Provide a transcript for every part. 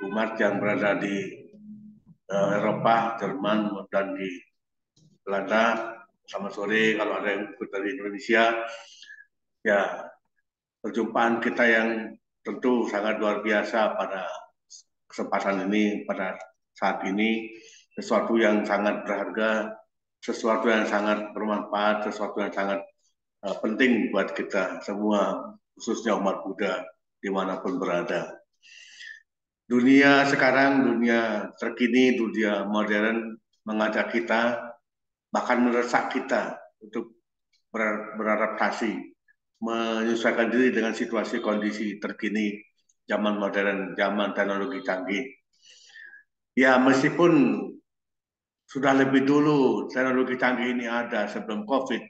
umat yang berada di Eropa, Jerman, dan di Belanda. Selamat sore kalau ada yang ikut dari Indonesia. Ya, perjumpaan kita yang tentu sangat luar biasa pada kesempatan ini, pada saat ini, sesuatu yang sangat berharga, sesuatu yang sangat bermanfaat, sesuatu yang sangat penting buat kita semua, khususnya umat Buddha dimanapun berada. Dunia sekarang, dunia terkini, dunia modern mengajak kita, bahkan mendesak kita untuk beradaptasi, menyesuaikan diri dengan situasi kondisi terkini, zaman modern, zaman teknologi canggih. Ya, meskipun sudah lebih dulu teknologi canggih ini ada sebelum COVID,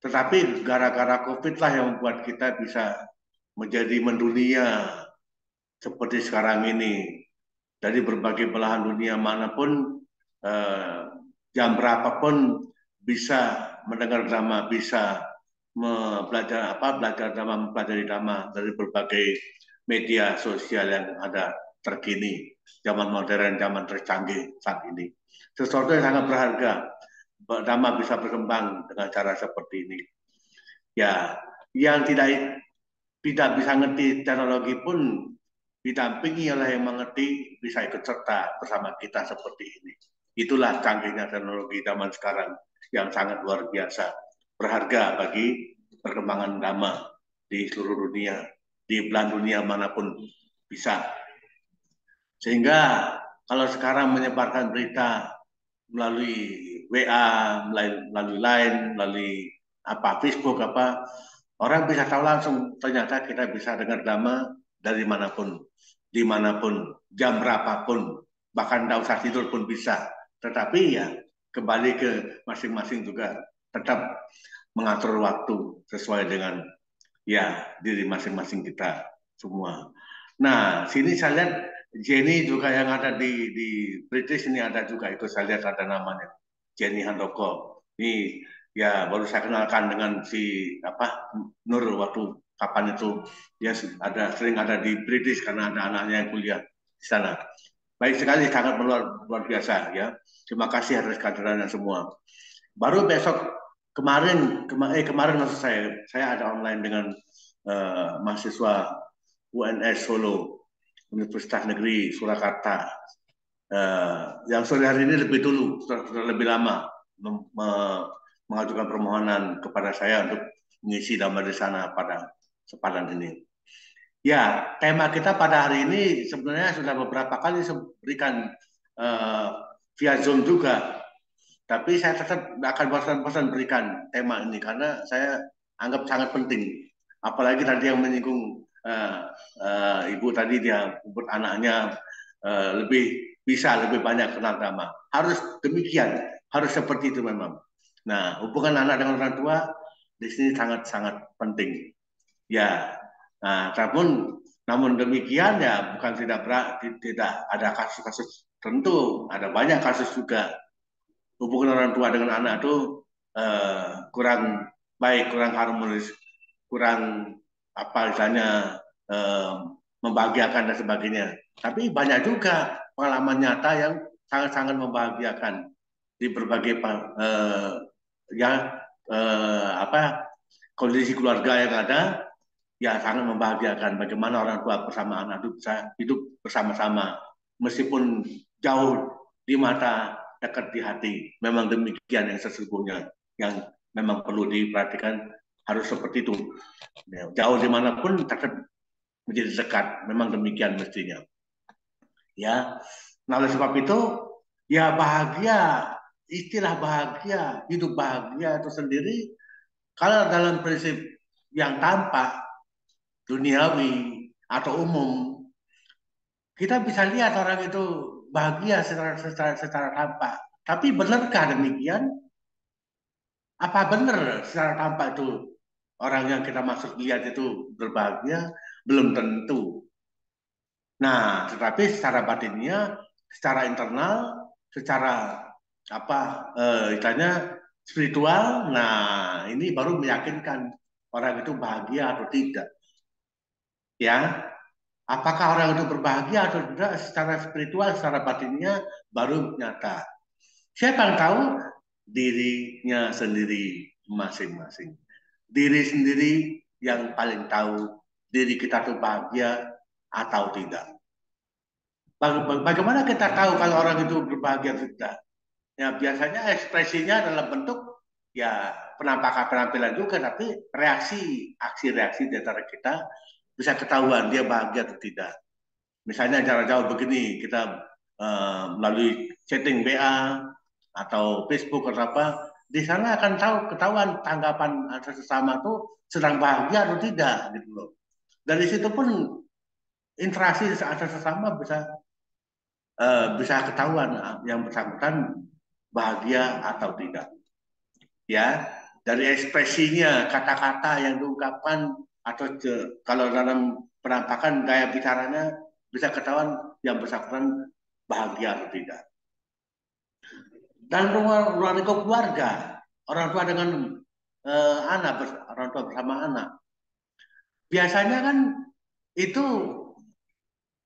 tetapi gara-gara COVID lah yang membuat kita bisa menjadi mendunia seperti sekarang ini. Dari berbagai belahan dunia manapun, eh, jam berapapun bisa mendengar drama, bisa belajar drama, mempelajari drama dari berbagai media sosial yang ada terkini, zaman modern, zaman tercanggih saat ini. Sesuatu yang sangat berharga, drama bisa berkembang dengan cara seperti ini. Ya, yang tidak bisa ngerti teknologi pun didampingi oleh yang mengerti bisa ikut serta bersama kita seperti ini. Itulah canggihnya teknologi zaman sekarang yang sangat luar biasa, berharga bagi perkembangan agama di seluruh dunia, di belahan dunia manapun bisa. Sehingga kalau sekarang menyebarkan berita melalui WA, melalui Line, melalui Facebook orang bisa tahu langsung ternyata kita bisa dengar drama dari manapun, dimanapun, jam berapapun, bahkan tidak usah tidur pun bisa. Tetapi ya kembali ke masing-masing juga tetap mengatur waktu sesuai dengan ya diri masing-masing kita semua. Nah, sini saya lihat Jenny juga yang ada di British ini ada juga itu saya lihat ada namanya Jenny Handoko. Ini ya baru saya kenalkan dengan si Nur waktu kapan itu dia ada sering ada di British karena ada anaknya yang kuliah di sana. Baik sekali, sangat luar biasa ya. Terima kasih atas kehadirannya semua. Baru besok kemarin maksud saya ada online dengan mahasiswa UNS Solo, Universitas Negeri Surakarta. Yang sore hari ini lebih dulu, sudah lebih lama mengajukan permohonan kepada saya untuk mengisi nama di sana pada kesempatan ini. Ya, tema kita pada hari ini sebenarnya sudah beberapa kali saya berikan uh, via Zoom juga, tapi saya tetap akan bosan-bosan berikan tema ini karena saya anggap sangat penting. Apalagi tadi yang menyinggung ibu tadi dia buat anaknya lebih banyak kenal drama. Harus demikian, harus seperti itu memang. Nah, hubungan anak dengan orang tua di sini sangat-sangat penting. Ya, nah, namun demikian ya bukan tidak ada kasus-kasus tentu, ada banyak kasus juga hubungan orang tua dengan anak itu kurang baik, kurang harmonis, kurang misalnya eh, membahagiakan dan sebagainya. Tapi banyak juga pengalaman nyata yang sangat-sangat membahagiakan di berbagai ya kondisi keluarga yang ada ya sangat membahagiakan bagaimana orang tua bersama anak itu bisa hidup bersama-sama meskipun jauh di mata dekat di hati. Memang demikian yang sesungguhnya yang memang perlu diperhatikan harus seperti itu. Ya, jauh dimanapun tetap menjadi dekat. Memang demikian mestinya. Ya, nah oleh sebab itu ya bahagia, istilah bahagia, hidup bahagia itu sendiri kalau dalam prinsip yang tampak duniawi atau umum kita bisa lihat orang itu bahagia secara tampak. Tapi benarkah demikian? Apa benar secara tampak itu orang yang kita maksud lihat itu berbahagia? Belum tentu. Nah, tetapi secara batinnya, secara internal, secara apa istilahnya spiritual, nah ini baru meyakinkan orang itu bahagia atau tidak. Ya, Apakah orang itu berbahagia atau tidak secara spiritual, secara batinnya baru nyata. Siapa yang tahu? Dirinya sendiri masing-masing. Diri sendiri yang paling tahu diri kita itu bahagia atau tidak. Bagaimana kita tahu kalau orang itu berbahagia atau tidak? Ya biasanya ekspresinya dalam bentuk ya penampakan penampilan juga, tapi reaksi, aksi reaksi di antara kita bisa ketahuan dia bahagia atau tidak. Misalnya jarak jauh begini, kita melalui chatting WA atau Facebook atau apa, di sana akan tahu ketahuan tanggapan antara sesama tuh sedang bahagia atau tidak gitu loh. Dari situ pun interaksi antara sesama bisa ketahuan yang bersangkutan bahagia atau tidak. Ya, dari ekspresinya, kata-kata yang diungkapkan atau kalau dalam penampakan gaya bicaranya bisa ketahuan yang bersangkutan bahagia atau tidak. Dan ruang lingkup keluarga, orang tua dengan anak, orang tua bersama anak. Biasanya kan itu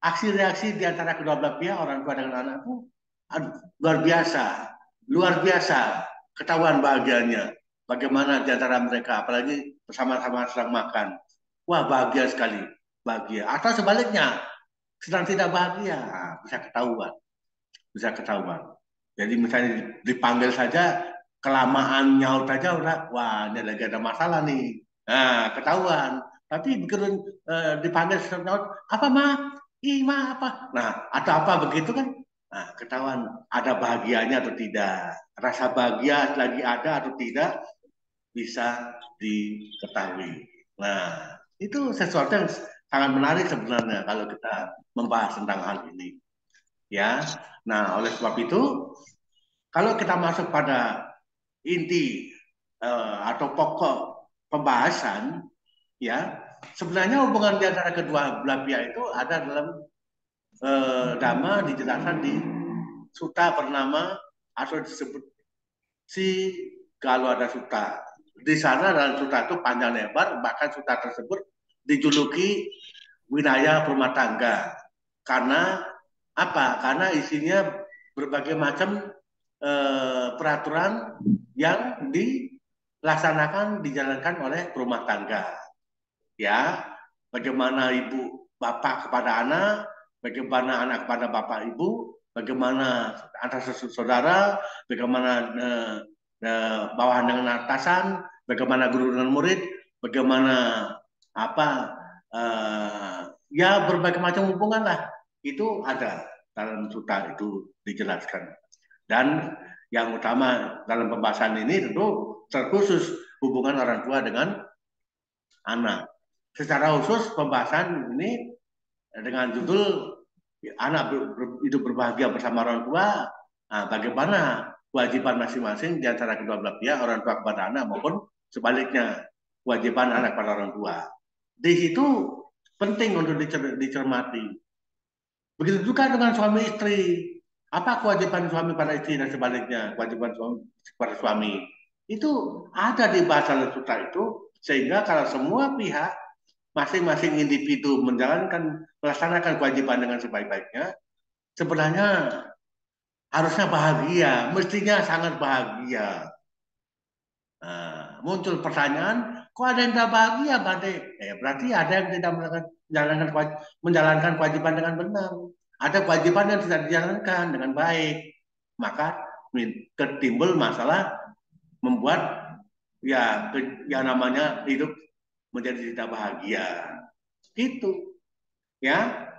aksi reaksi di antara kedua belah pihak orang tua dengan anak itu luar biasa, luar biasa ketahuan bahagianya. Bagaimana di antara mereka, apalagi bersama-sama sedang makan. Wah bahagia sekali, bahagia. Atau sebaliknya, sedang tidak bahagia, bisa ketahuan, bisa ketahuan. Jadi misalnya dipanggil saja, kelamaan nyaut saja udah, wah ini lagi ada masalah nih. Nah, ketahuan. Tapi begitu dipanggil nyaut, apa mah? Ih mah apa? Nah, atau apa begitu kan? Nah, ketahuan ada bahagianya atau tidak. Rasa bahagia lagi ada atau tidak bisa diketahui. Nah, itu sesuatu yang sangat menarik sebenarnya kalau kita membahas tentang hal ini. Ya, nah oleh sebab itu kalau kita masuk pada inti atau pokok pembahasan, ya sebenarnya hubungan di antara kedua belah pihak itu ada dalam Dhamma dijelaskan di suta bernama atau disebut si kalau ada suta. Di sana dalam suta itu panjang lebar, bahkan suta tersebut dijuluki wilayah rumah tangga. Karena apa? Karena isinya berbagai macam peraturan yang dilaksanakan dijalankan oleh rumah tangga. Ya, bagaimana ibu bapak kepada anak, bagaimana anak kepada bapak ibu, bagaimana antar saudara, bagaimana bawahan dengan atasan, bagaimana guru dengan murid, bagaimana apa ya berbagai macam hubungan lah itu ada dalam suta itu dijelaskan. Dan yang utama dalam pembahasan ini tentu terkhusus hubungan orang tua dengan anak. Secara khusus pembahasan ini dengan judul anak hidup berbahagia bersama orang tua, nah, bagaimana kewajiban masing-masing di antara kedua belah pihak orang tua kepada anak maupun sebaliknya kewajiban anak pada orang tua. Di situ penting untuk dicermati. Begitu juga dengan suami istri. Apa kewajiban suami pada istri dan sebaliknya, kewajiban suami pada suami. Itu ada di bahasa Sutra itu, sehingga kalau semua pihak, masing-masing individu melaksanakan kewajiban dengan sebaik-baiknya, sebenarnya harusnya bahagia, mestinya sangat bahagia. Nah, muncul pertanyaan, kok ada yang tidak bahagia, Bade? Berarti ada yang tidak menjalankan kewajiban dengan benar. Ada kewajiban yang tidak dijalankan dengan baik. Maka ketimbul masalah membuat yang namanya hidup menjadi tidak bahagia. Gitu, ya.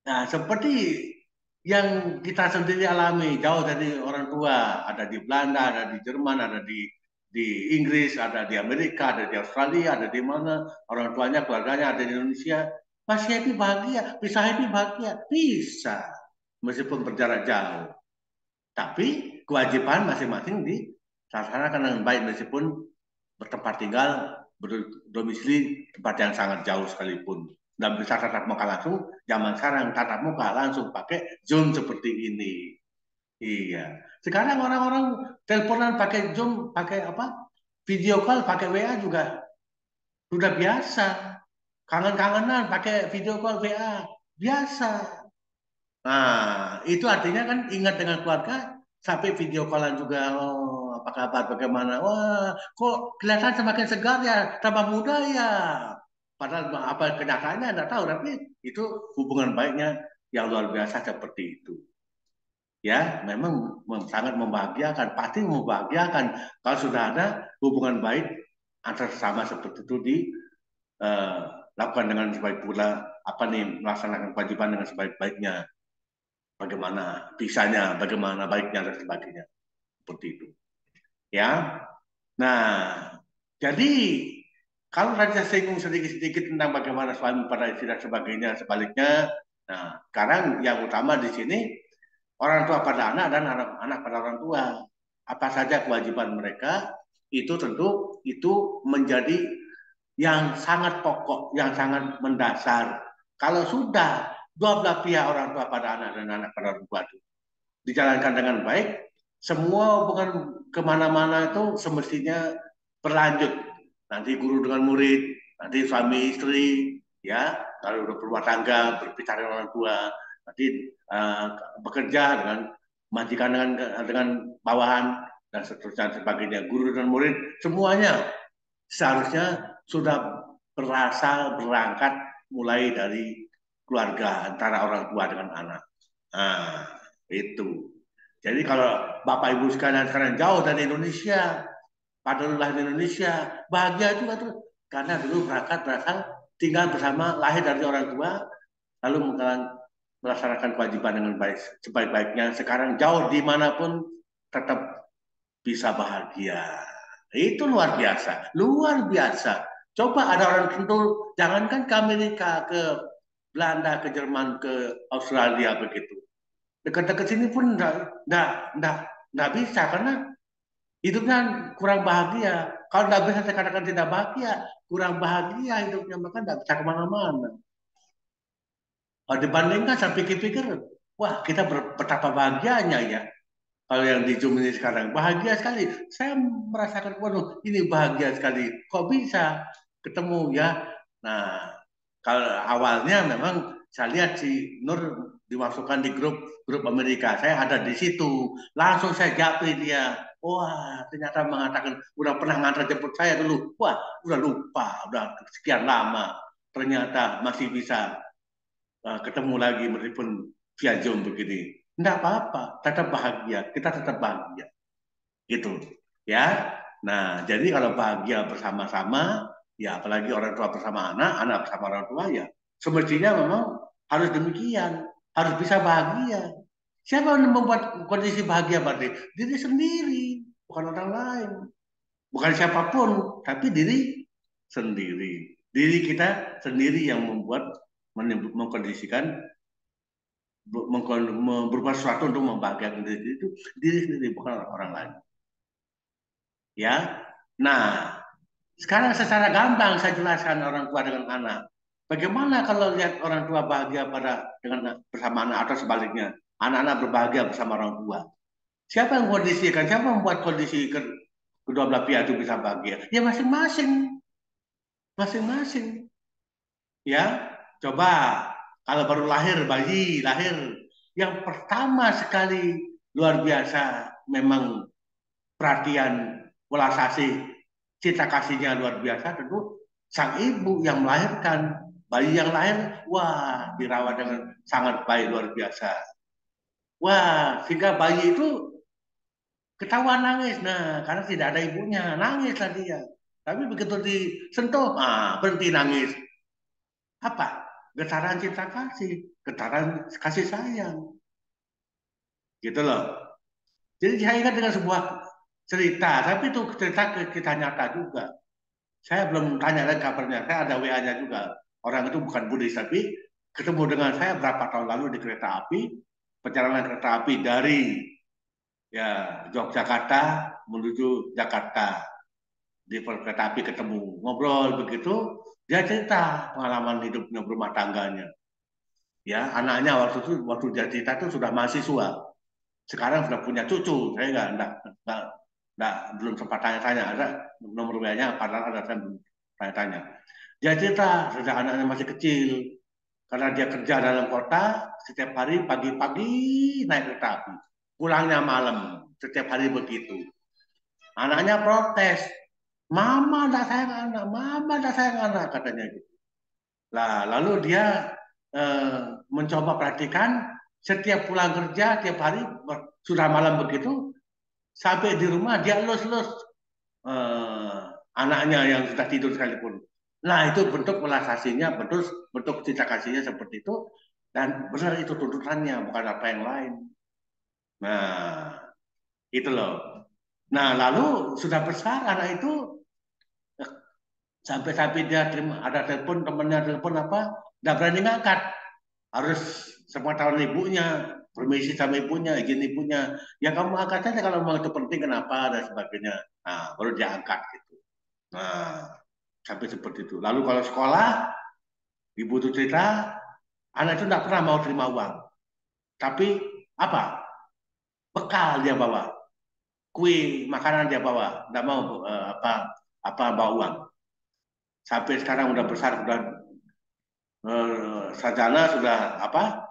Nah, seperti yang kita sendiri alami jauh dari orang tua, ada di Belanda, ada di Jerman, ada di Inggris, ada di Amerika, ada di Australia, ada di mana orang tuanya, keluarganya ada di Indonesia, masih happy bahagia, bisa happy bahagia, bisa meskipun berjarak jauh. Tapi kewajiban masing-masing dilaksanakan dengan baik meskipun bertempat tinggal berdomisili tempat yang sangat jauh sekalipun. Nggak bisa tatap muka langsung, zaman sekarang tatap muka langsung pakai Zoom seperti ini. Iya. Sekarang orang-orang teleponan pakai Zoom, pakai apa? Video call, pakai WA juga sudah biasa. kangen-kangenan pakai video call WA biasa. Nah, itu artinya kan ingat dengan keluarga sampai video callan juga. Oh, apa kabar, bagaimana? Wah, kok kelihatan semakin segar ya, tambah muda ya. Padahal apa kenyataannya tidak tahu, tapi itu hubungan baiknya yang luar biasa seperti itu. Ya, memang sangat membahagiakan, pasti membahagiakan kalau sudah ada hubungan baik antar sesama seperti itu eh, lakukan dengan sebaik pula apa nih melaksanakan kewajiban dengan sebaik-baiknya, bagaimana bisanya, bagaimana baiknya dan sebagainya seperti itu. Ya, nah jadi kalau tadi saya singgung sedikit-sedikit tentang bagaimana suami pada istri dan sebagainya, sebaliknya, nah sekarang yang utama di sini orang tua pada anak dan anak-anak pada orang tua. Apa saja kewajiban mereka itu tentu itu menjadi yang sangat pokok, yang sangat mendasar. Kalau sudah dua belah pihak orang tua pada anak dan anak pada orang tua itu dijalankan dengan baik, semua hubungan kemana-mana itu semestinya berlanjut. Nanti guru dengan murid, nanti suami istri, ya, kalau udah berumah tangga, berpisah dengan orang tua, nanti bekerja dengan majikan dengan bawahan dan seterusnya dan sebagainya. Guru dan murid semuanya seharusnya sudah berangkat mulai dari keluarga antara orang tua dengan anak. Nah, itu. Jadi kalau Bapak Ibu sekalian sekarang jauh dari Indonesia, padahal lahir di Indonesia, bahagia juga tuh. Karena dulu berasal tinggal bersama, lahir dari orang tua, lalu melaksanakan kewajiban dengan baik, sebaik-baiknya. Sekarang jauh dimanapun tetap bisa bahagia. Itu luar biasa, luar biasa. Coba ada orang tentu, jangankan ke Amerika, ke Belanda, ke Jerman, ke Australia begitu. Dekat-dekat sini pun enggak bisa karena hidupnya kurang bahagia. Kalau enggak bisa saya katakan tidak bahagia, kurang bahagia hidupnya, maka enggak bisa kemana-mana. Kalau dibandingkan saya pikir-pikir, wah kita betapa bahagianya ya. Kalau yang di Zoom ini sekarang bahagia sekali. Saya merasakan, waduh ini bahagia sekali. Kok bisa ketemu ya? Nah, kalau awalnya memang saya lihat si Nur dimasukkan di grup Amerika. Saya ada di situ. Langsung saya japri dia. Wah, ternyata mengatakan udah pernah ngantar jemput saya dulu. Wah, udah lupa, udah sekian lama. Ternyata masih bisa ketemu lagi meskipun via Zoom begini. Enggak apa-apa, tetap bahagia. Kita tetap bahagia. Gitu. Ya. Nah, jadi kalau bahagia bersama-sama, ya apalagi orang tua bersama anak, anak bersama orang tua ya, semestinya memang harus demikian, harus bisa bahagia. Siapa yang membuat kondisi bahagia berarti? Diri sendiri, bukan orang lain. Bukan siapapun, tapi diri sendiri. Diri kita sendiri yang membuat mengkondisikan berbuat sesuatu untuk membahagiakan diri itu diri sendiri bukan orang lain. Ya, nah sekarang secara gamblang saya jelaskan orang tua dengan anak. Bagaimana kalau lihat orang tua bahagia dengan bersama anak atau sebaliknya, anak-anak berbahagia bersama orang tua. Siapa yang kondisikan? Siapa yang membuat kondisi kedua belah pihak itu bisa bahagia? Ya masing-masing, masing-masing. Ya, coba kalau baru lahir bayi lahir, yang pertama sekali luar biasa memang perhatian, welas asih, cinta kasihnya luar biasa tentu sang ibu yang melahirkan. Bayi yang lahir, wah dirawat dengan sangat baik luar biasa. Wah, sehingga bayi itu ketahuan nangis. Nah, karena tidak ada ibunya, nangis lah dia. Tapi begitu disentuh, berhenti nangis. Apa? Getaran cinta kasih, getaran kasih sayang. Gitu loh. Jadi saya ingat dengan sebuah cerita, tapi itu cerita kita nyata juga. Saya belum tanya lagi kabarnya, saya ada WA-nya juga. Orang itu bukan Buddhis, tapi ketemu dengan saya berapa tahun lalu di kereta api, perjalanan kereta api dari ya Yogyakarta menuju Jakarta. Di kereta api ketemu, ngobrol begitu, dia cerita pengalaman hidupnya berumah tangganya. Ya, anaknya waktu dia cerita itu sudah mahasiswa. Sekarang sudah punya cucu. Saya belum sempat tanya-tanya. Ada nomor WA-nya, padahal ada saya belum tanya-tanya. Dia cerita sejak anaknya masih kecil, karena dia kerja dalam kota, setiap hari pagi-pagi naik kereta api, pulangnya malam, setiap hari begitu. Anaknya protes, Mama tidak sayang anak, Mama tidak sayang anak, katanya gitu. Lah, lalu dia eh, mencoba perhatikan setiap pulang kerja, tiap hari sudah malam begitu, sampai di rumah dia elus-elus eh, anaknya yang sudah tidur sekalipun. Nah, itu bentuk belas kasihnya, bentuk cinta kasihnya seperti itu, dan benar itu tuntutannya, bukan apa yang lain. Nah, itu loh. Nah, lalu sudah besar anak itu sampai-sampai dia terima ada telepon temannya telepon apa, nggak berani ngangkat, harus sepengetahuan ibunya, permisi sama ibunya, izin ibunya. Ya kamu angkat saja kalau memang itu penting, kenapa dan sebagainya. Nah, baru dia angkat gitu. Nah, sampai seperti itu. Lalu kalau sekolah, ibu itu cerita, anak itu tidak pernah mau terima uang. Tapi apa? Bekal dia bawa, kue, makanan dia bawa, tidak mau apa bawa uang. Sampai sekarang udah besar, udah sarjana, sudah apa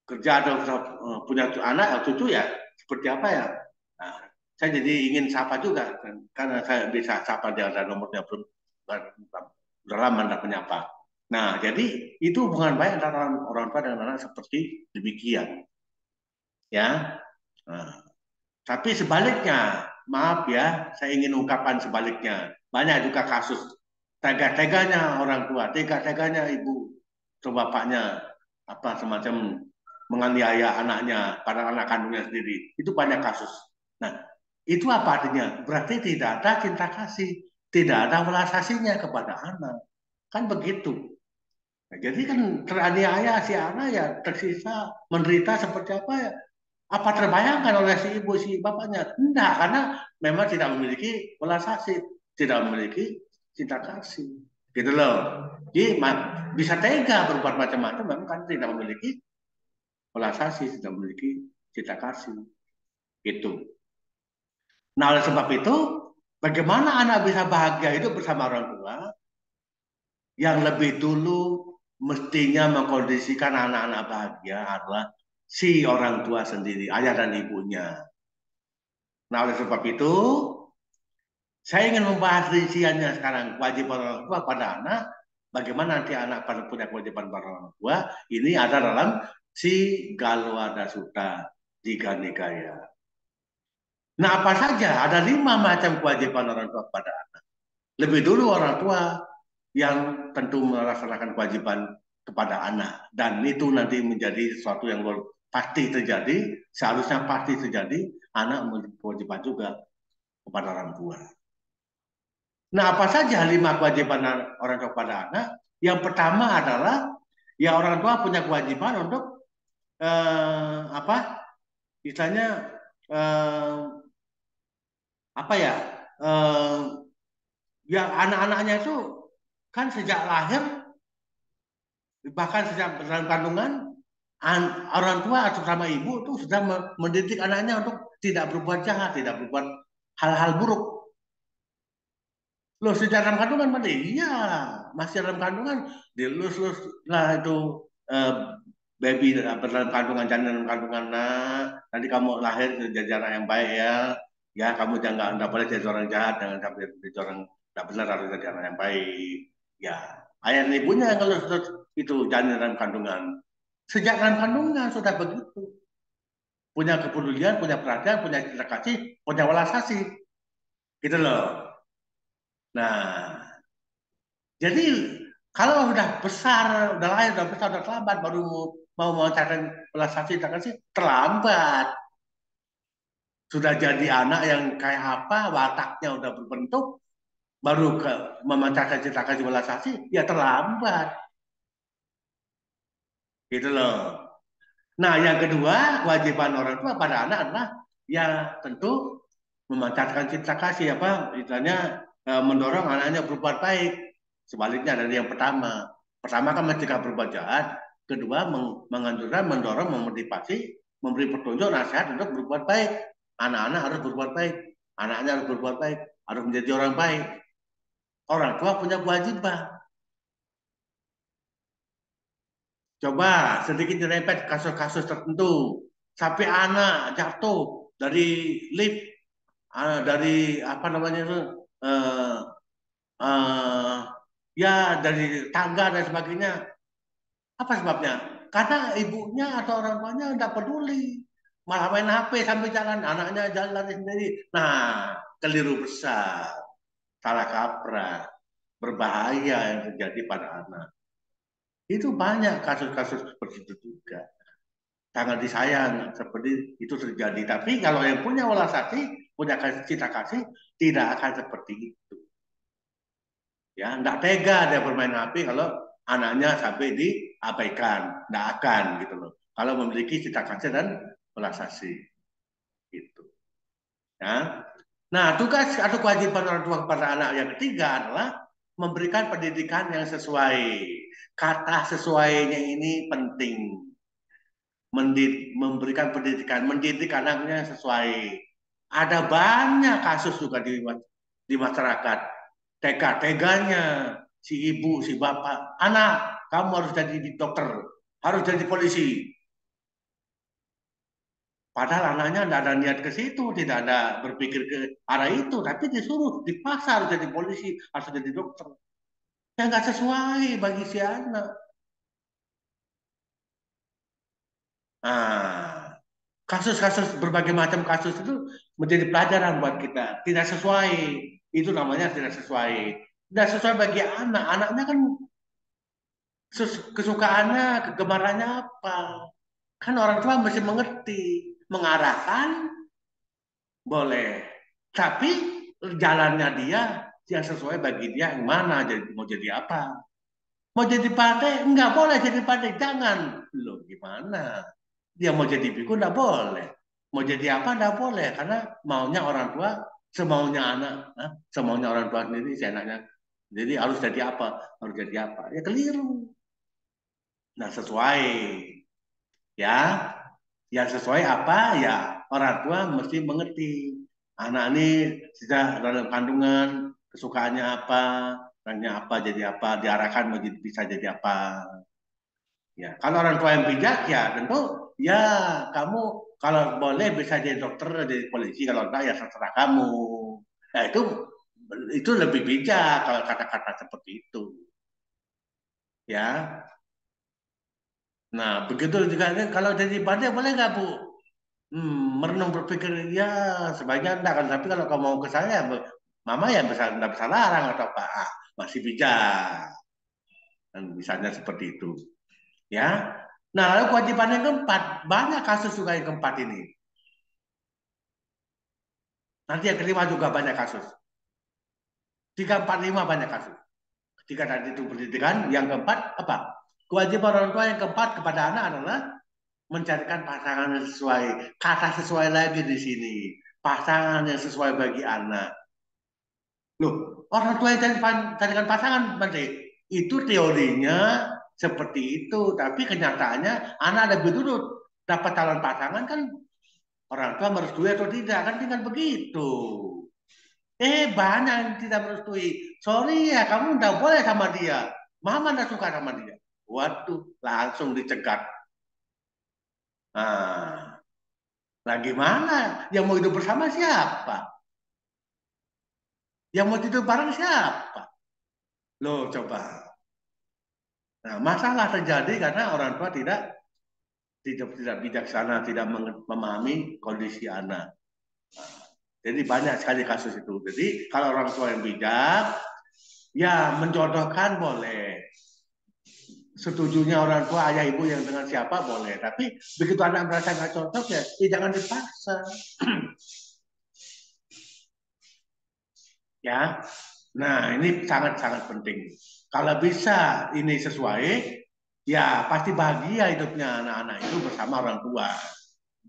kerja atau sudah punya anak atau cucu ya, seperti apa ya. Nah, saya jadi ingin sapa juga karena saya bisa sapa dia, ada nomornya belum, udah lama tidak menyapa. Nah, jadi itu hubungan baik antara orang tua dan anak seperti demikian, ya. Nah, tapi sebaliknya, maaf ya, saya ingin ungkapan sebaliknya. Banyak juga kasus tega-teganya orang tua, tega-teganya ibu atau bapaknya apa semacam menganiaya anaknya, pada anak kandungnya sendiri. Itu banyak kasus. Nah, itu apa artinya? Berarti tidak ada cinta kasih, tidak ada welas asihnya kepada anak. Kan begitu. Nah, jadi kan teraniaya si anak ya, tersiksa, menderita seperti apa ya? Apa terbayangkan oleh si ibu si bapaknya? Enggak, karena memang tidak memiliki welas asih, tidak memiliki cinta kasih. Gitu loh. Jadi bisa tega berbuat macam-macam, memang kan tidak memiliki welas asih, tidak memiliki cinta kasih. Gitu. Nah, oleh sebab itu, bagaimana anak bisa bahagia itu bersama orang tua yang lebih dulu mestinya mengkondisikan anak-anak bahagia adalah si orang tua sendiri, ayah dan ibunya. Nah, oleh sebab itu, saya ingin membahas rinciannya sekarang, kewajiban orang tua pada anak, bagaimana nanti anak pada punya kewajiban pada orang tua, ini ada dalam si Galwada Sutta Tiga Nikaya. Nah, apa saja? Ada 5 macam kewajiban orang tua pada anak. Lebih dulu orang tua yang tentu melaksanakan kewajiban kepada anak. Dan itu nanti menjadi sesuatu yang pasti terjadi, seharusnya pasti terjadi, anak memiliki kewajiban juga kepada orang tua. Nah, apa saja 5 kewajiban orang tua kepada anak? Yang pertama adalah ya orang tua punya kewajiban untuk apa? Misalnya eh, apa ya? Eh, ya anak-anaknya itu kan sejak lahir, bahkan sejak dalam kandungan, orang tua atau sama ibu itu sudah mendidik anaknya untuk tidak berbuat jahat, tidak berbuat hal-hal buruk. Loh, sejak dalam kandungan mana? Iya, masih dalam kandungan, dilus-lus lah itu eh, baby dalam kandungan, janin dalam kandungan. Nah, nanti kamu lahir jadi anak yang baik ya. Ya, kamu jangan nggak boleh jadi orang jahat, jangan sampai jadi orang nggak benar, harus jadi anak yang baik. Ya, ayah dan ibunya yang kalau itu janin dalam kandungan. Sejak dalam kandungan sudah begitu. Punya kepedulian, punya perhatian, punya cinta kasih, punya welas kasih. Gitu loh. Nah, jadi kalau udah besar, udah lahir, udah besar, udah terlambat, baru mau mengajarkan belas kasih terlambat. Sudah jadi anak yang kayak apa, wataknya udah berbentuk, baru memancarkan cinta kasih belas kasih, ya terlambat. Gitu loh. Nah, yang kedua, kewajiban orang tua pada anak adalah ya tentu memancarkan cinta kasih, apa istilahnya mendorong anaknya berbuat baik. Sebaliknya dari yang pertama. Pertama kan mencegah berbuat jahat, kedua menganjurkan, mendorong, memotivasi, memberi petunjuk, nasihat untuk berbuat baik. Anak-anak harus berbuat baik, anaknya harus berbuat baik, harus menjadi orang baik. Orang tua punya kewajiban. Coba sedikit nyerempet kasus-kasus tertentu. Sampai anak jatuh dari lift, dari apa namanya itu, eh, eh, ya dari tangga dan sebagainya. Apa sebabnya? Karena ibunya atau orang tuanya tidak peduli. Malah main HP sambil jalan, anaknya jalan sendiri. Nah, keliru besar, salah kaprah, berbahaya yang terjadi pada anak. Itu banyak kasus-kasus seperti itu juga. Sangat disayang seperti itu terjadi. Tapi kalau yang punya welas hati, punya cita kasih, tidak akan seperti itu. Ya, tidak tega dia bermain HP kalau anaknya sampai diabaikan, tidak akan gitu loh. Kalau memiliki cita kasih dan welas asih, gitu. Ya. Nah, tugas atau kewajiban orang tua kepada anak yang ketiga adalah memberikan pendidikan yang sesuai. Kata sesuainya ini penting. Memberikan pendidikan, mendidik anaknya sesuai. Ada banyak kasus juga di masyarakat. Tega-teganya si ibu, si bapak, anak, kamu harus jadi dokter, harus jadi polisi. Padahal anaknya tidak ada niat ke situ, tidak ada berpikir ke arah itu, tapi disuruh dipaksa harus jadi polisi, harus jadi dokter. Yang nggak sesuai bagi si anak. Nah, kasus-kasus berbagai macam kasus itu menjadi pelajaran buat kita. Tidak sesuai, itu namanya tidak sesuai. Tidak sesuai bagi anak. Anaknya kan kesukaannya, kegemarannya apa? Kan orang tua mesti mengerti, mengarahkan boleh, tapi jalannya dia yang sesuai bagi dia yang mana? Jadi mau jadi apa? Mau jadi partai? Enggak boleh jadi partai, jangan. Loh gimana? Dia mau jadi biku enggak boleh. Mau jadi apa enggak boleh karena maunya orang tua semaunya anak, semaunya orang tua sendiri seenaknya. Jadi harus jadi apa? Harus jadi apa? Ya keliru. Nah, sesuai ya. Yang sesuai apa ya orang tua mesti mengerti. Anak ini sudah dalam kandungan, kesukaannya apa, orangnya apa, jadi apa, diarahkan bisa jadi apa. Ya, kalau orang tua yang bijak ya tentu ya kamu kalau boleh bisa jadi dokter, jadi polisi, kalau enggak ya terserah kamu. Nah, itu lebih bijak kalau kata-kata seperti itu. Ya. Nah, begitu juga kalau jadi pandai boleh nggak Bu? Merenung berpikir ya sebaiknya enggak kan, tapi kalau kamu mau ke saya, mama ya bisa enggak bisa larang atau apa, masih bijak, dan misalnya seperti itu, ya. Nah, lalu kewajiban yang keempat, banyak kasus juga yang keempat ini. Nanti yang kelima juga banyak kasus. Tiga, empat, lima banyak kasus. Tiga tadi itu pendidikan, yang keempat apa? Kewajiban orang tua yang keempat kepada anak adalah mencarikan pasangan yang sesuai. Kata sesuai lagi di sini, pasangan yang sesuai bagi anak. Loh, orang tua yang carikan pasangan, Bante. Itu teorinya seperti itu, tapi kenyataannya anak lebih dulu dapat calon pasangan kan orang tua merestui atau tidak, kan tinggal begitu. Banyak yang tidak merestui. Sorry ya, kamu tidak boleh sama dia. Mama tidak suka sama dia. Waduh, langsung dicegat. Nah, lagi mana? Yang mau hidup bersama siapa? Yang mau tidur bareng siapa? Loh, coba. Nah, masalah terjadi karena orang tua tidak bijaksana, tidak memahami kondisi anak. Nah, jadi banyak sekali kasus itu. Jadi kalau orang tua yang bijak, ya menjodohkan boleh. Setujunya orang tua, ayah ibu yang dengan siapa boleh. Tapi begitu anak merasa nggak cocok ya jangan dipaksa. Ya, nah ini sangat-sangat penting. Kalau bisa ini sesuai, ya pasti bahagia hidupnya anak-anak itu bersama orang tua.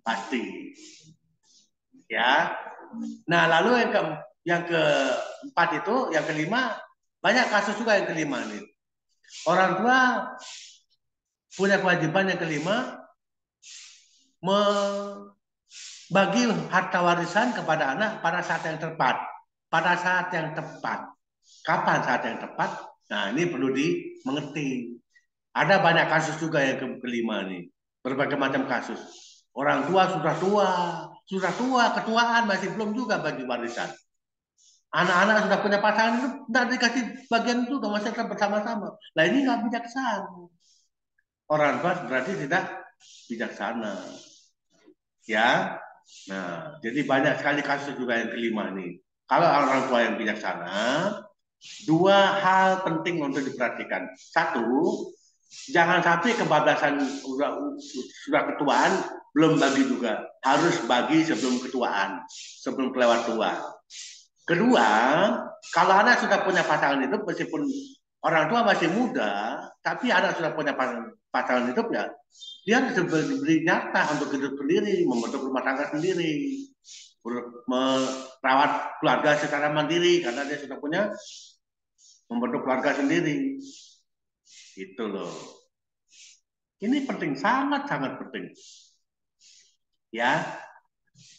Pasti. Ya. Nah, lalu yang keempat itu, yang kelima, banyak kasus juga yang kelima nih. Orang tua punya kewajiban yang kelima membagi harta warisan kepada anak pada saat yang tepat. Pada saat yang tepat. Kapan saat yang tepat? Nah, ini perlu dimengerti. Ada banyak kasus juga yang kelima nih, berbagai macam kasus. Orang tua, sudah tua, ketuaan masih belum juga bagi warisan. Anak-anak sudah punya pasangan itu tidak dikasih bagian juga, masih tetap bersama-sama. Nah ini nggak bijaksana. Orang tua berarti tidak bijaksana, ya. Nah, jadi banyak sekali kasus juga yang kelima ini. Kalau orang tua yang bijaksana, dua hal penting untuk diperhatikan. Satu, jangan sampai kebablasan sudah ketuaan belum bagi juga. Harus bagi sebelum ketuaan, sebelum kelewat tua. Kedua, kalau anak sudah punya pasangan hidup, meskipun orang tua masih muda, tapi anak sudah punya pasangan hidup ya, dia harus diberi nyata untuk hidup sendiri, membentuk rumah tangga sendiri, merawat keluarga secara mandiri karena dia sudah punya membentuk keluarga sendiri. Itu loh. Ini penting, sangat-sangat penting. Ya.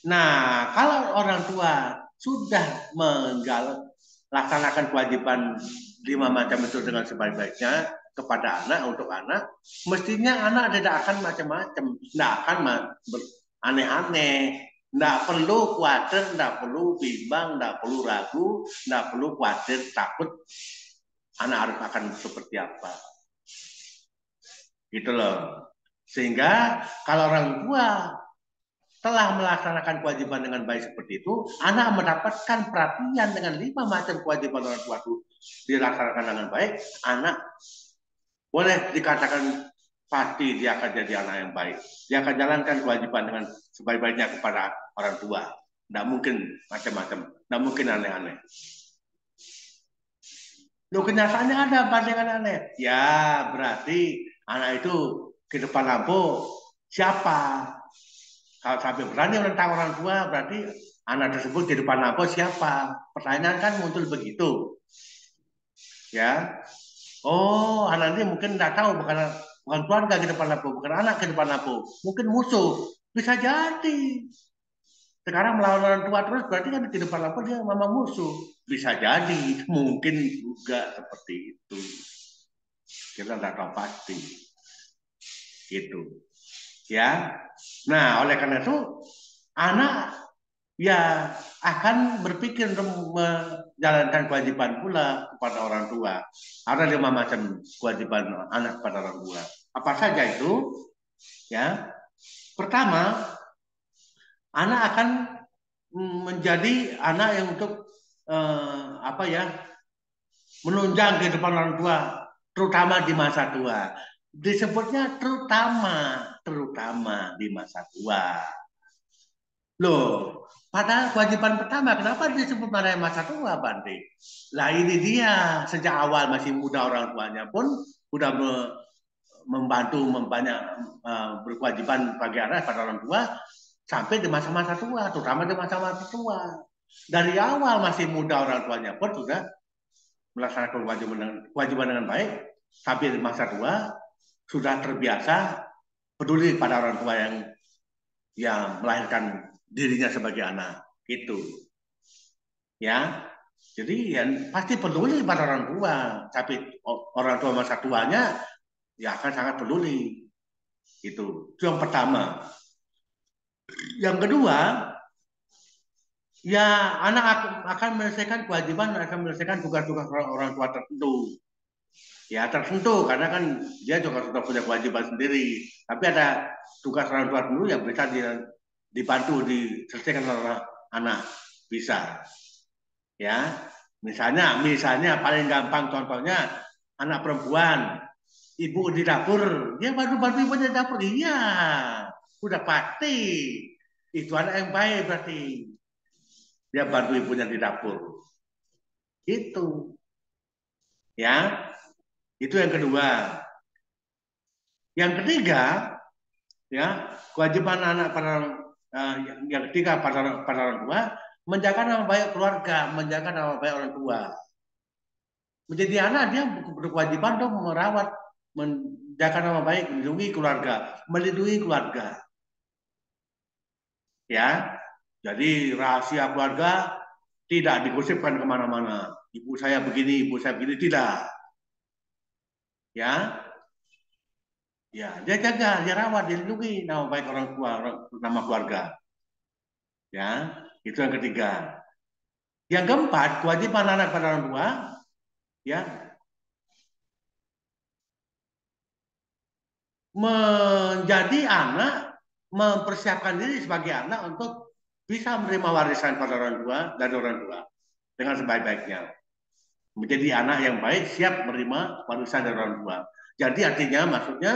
Nah, kalau orang tua sudah melaksanakan kewajiban 5 macam itu dengan sebaik-baiknya kepada anak, untuk anak, mestinya anak tidak akan macam-macam, tidak akan aneh-aneh, tidak perlu khawatir, tidak perlu bimbang, tidak perlu ragu, tidak perlu khawatir, takut anak harus akan seperti apa. Gitu loh. Sehingga kalau orang tua telah melaksanakan kewajiban dengan baik seperti itu, anak mendapatkan perhatian dengan 5 macam kewajiban orang tua itu dilaksanakan dengan baik, anak boleh dikatakan pasti dia akan jadi anak yang baik. Dia akan jalankan kewajiban dengan sebaik-baiknya kepada orang tua. Tidak mungkin macam-macam, tidak mungkin aneh-aneh. Loh, kenyataannya ada bandingan aneh. Ya, berarti anak itu ke depan lampu siapa? Kalau sampai berani menentang orang tua, berarti anak tersebut di depan lampu siapa? Pertanyaan kan muncul begitu. Ya. Oh, anak ini mungkin tidak tahu, bukan keluarga di depan lampu, bukan anak di depan lampu. Mungkin musuh. Bisa jadi. Sekarang melawan orang tua terus, berarti kan di depan lampu dia mama musuh. Bisa jadi. Mungkin juga seperti itu. Kita tidak tahu pasti. Gitu. Ya. Nah, oleh karena itu, anak ya akan berpikir untuk menjalankan kewajiban pula kepada orang tua. Ada 5 macam kewajiban anak kepada orang tua. Apa saja itu? Ya, pertama, anak akan menjadi anak yang untuk apa ya, menunjang kehidupan orang tua, terutama di masa tua. Disebutnya terutama di masa tua. Loh, padahal kewajiban pertama, kenapa disebut mana masa tua, Bante? Lah ini dia, sejak awal masih muda orang tuanya pun sudah membantu banyak berkewajiban bagi anak pada orang tua sampai di masa-masa tua, terutama di masa-masa tua. Dari awal masih muda orang tuanya pun sudah melaksanakan kewajiban dengan baik, sampai di masa tua sudah terbiasa peduli pada orang tua yang melahirkan dirinya sebagai anak. Itu. Ya. Jadi ya pasti peduli pada orang tua, tapi orang tua masa tuanya ya akan sangat peduli. Itu yang pertama. Yang kedua, ya anak akan menyelesaikan kewajiban, akan menyelesaikan tugas-tugas orang tua tertentu. Ya tertentu, karena kan dia juga sudah punya kewajiban sendiri. Tapi ada tugas orang tua dulu yang bisa dibantu diselesaikan oleh anak. Bisa. Ya, misalnya paling gampang contohnya anak perempuan, ibu di dapur, dia bantu ibu di dapur, iya, udah pasti itu anak yang baik berarti dia bantu ibunya di dapur, itu, ya, itu yang kedua. Yang ketiga, ya, kewajiban anak pada yang ketiga pada orang tua menjaga nama baik keluarga, menjaga nama baik orang tua. Menjadi anak dia berkewajiban untuk merawat, menjaga nama baik, melindungi keluarga, ya. Jadi rahasia keluarga tidak digosipkan kemana-mana. Ibu saya begini, tidak, ya. Ya, dia jaga, dia rawat, dia lindungi nama baik orang tua, nama keluarga. Ya, itu yang ketiga. Yang keempat, kewajiban anak pada orang tua, ya, menjadi anak, mempersiapkan diri sebagai anak untuk bisa menerima warisan pada orang tua dan orang tua dengan sebaik-baiknya. Menjadi anak yang baik, siap menerima warisan dari orang tua. Jadi artinya, maksudnya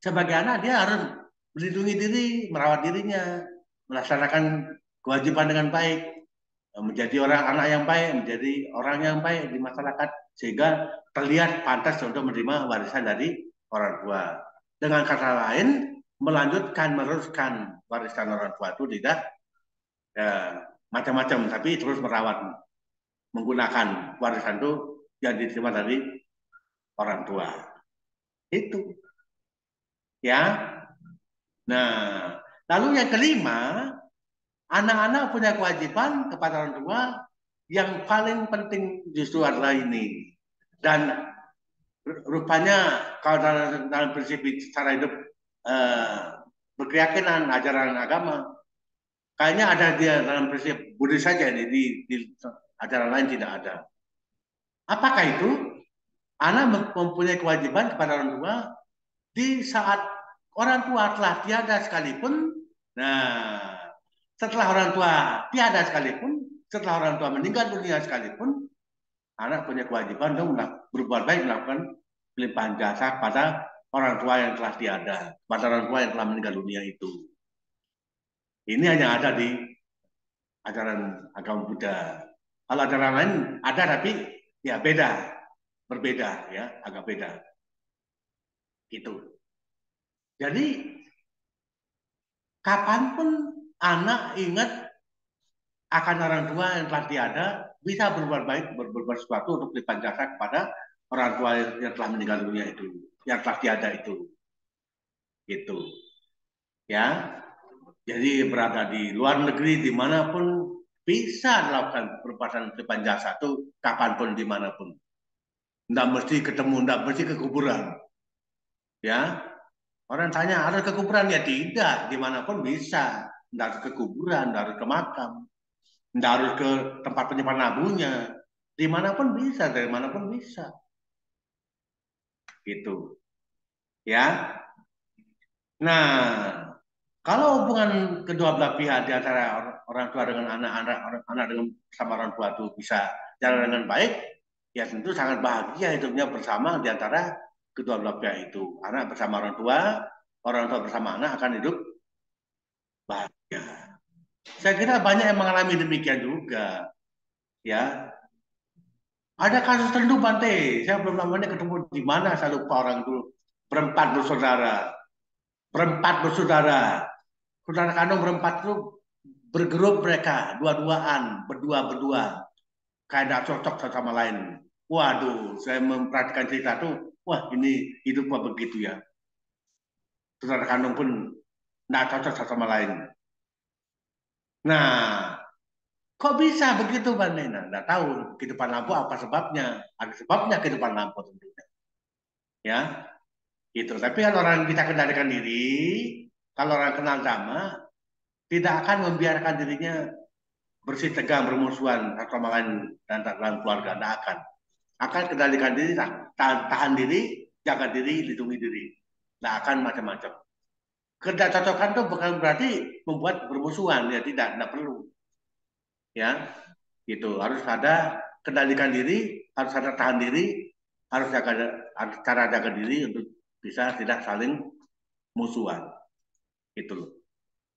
sebagai anak dia harus melindungi diri, merawat dirinya, melaksanakan kewajiban dengan baik, menjadi orang anak yang baik, menjadi orang yang baik di masyarakat sehingga terlihat pantas untuk menerima warisan dari orang tua. Dengan kata lain, melanjutkan, meneruskan warisan orang tua itu tidak macam-macam, tapi terus merawat, menggunakan warisan itu yang diterima dari orang tua. Itu, ya. Nah, lalu yang kelima, anak-anak punya kewajiban kepada orang tua yang paling penting justru adalah ini. Dan rupanya kalau dalam prinsip cara hidup eh, berkeyakinan ajaran agama, kayaknya ada dia dalam prinsip Buddhis saja ini di ajaran lain tidak ada. Apakah itu? Anak mempunyai kewajiban kepada orang tua di saat orang tua telah tiada sekalipun. Nah, setelah orang tua tiada sekalipun, setelah orang tua meninggal dunia sekalipun, anak punya kewajiban untuk berbuat baik, melakukan pelimpahan jasa pada orang tua yang telah tiada, pada orang tua yang telah meninggal dunia itu. Ini hanya ada di ajaran agama Buddha. Kalau ajaran lain ada tapi ya beda, berbeda ya, agak beda. Gitu. Jadi kapanpun anak ingat akan orang tua yang telah tiada, bisa berbuat baik, berbuat sesuatu untuk berlipat jasa kepada orang tua yang telah meninggal dunia itu, yang telah tiada itu. Gitu. Ya. Jadi berada di luar negeri, dimanapun bisa melakukan perbuatan berlipat jasa itu kapanpun, dimanapun. Tidak mesti ketemu, tidak mesti ke kuburan. Ya. Orang tanya, harus ke kuburan? Ya tidak, dimanapun bisa. Tidak harus ke kuburan, tidak harus ke makam. Nggak harus ke tempat penyimpan abunya. Dimanapun bisa, dari manapun bisa. Gitu. Ya. Nah, kalau hubungan kedua belah pihak di antara orang tua dengan anak-anak, anak dengan sama orang tua itu bisa jalan dengan baik, ya tentu sangat bahagia hidupnya bersama di antara kedua belah pihak itu. Anak bersama orang tua bersama anak akan hidup bahagia. Saya kira banyak yang mengalami demikian juga. Ya, ada kasus tertentu Bante. Saya belum lama ini ketemu di mana saya lupa orang itu. Berempat bersaudara. Berempat bersaudara. Saudara kandung berempat itu bergerup mereka. Dua-duaan. Berdua-berdua. Kayak cocok satu sama lain. Waduh, saya memperhatikan cerita itu. Wah, ini hidup kok begitu ya. Saudara kandung pun tidak cocok satu sama lain. Nah, kok bisa begitu Bante? Nah, tidak tahu kehidupan lampu apa sebabnya. Ada sebabnya kehidupan lampu tentunya. Ya, gitu. Tapi kalau orang bisa kendalikan diri, kalau orang kenal dhamma, tidak akan membiarkan dirinya bersih tegang bermusuhan satu sama lain dan dalam keluarga. Tidak akan. Akan kendalikan diri, tahan diri, jaga diri, lindungi diri. Tidak akan macam-macam. Ketidakcocokan itu bukan berarti membuat bermusuhan, ya tidak perlu. Ya, gitu. Harus ada kendalikan diri, harus ada tahan diri, harus jaga cara jaga diri untuk bisa tidak saling musuhan. Itu loh.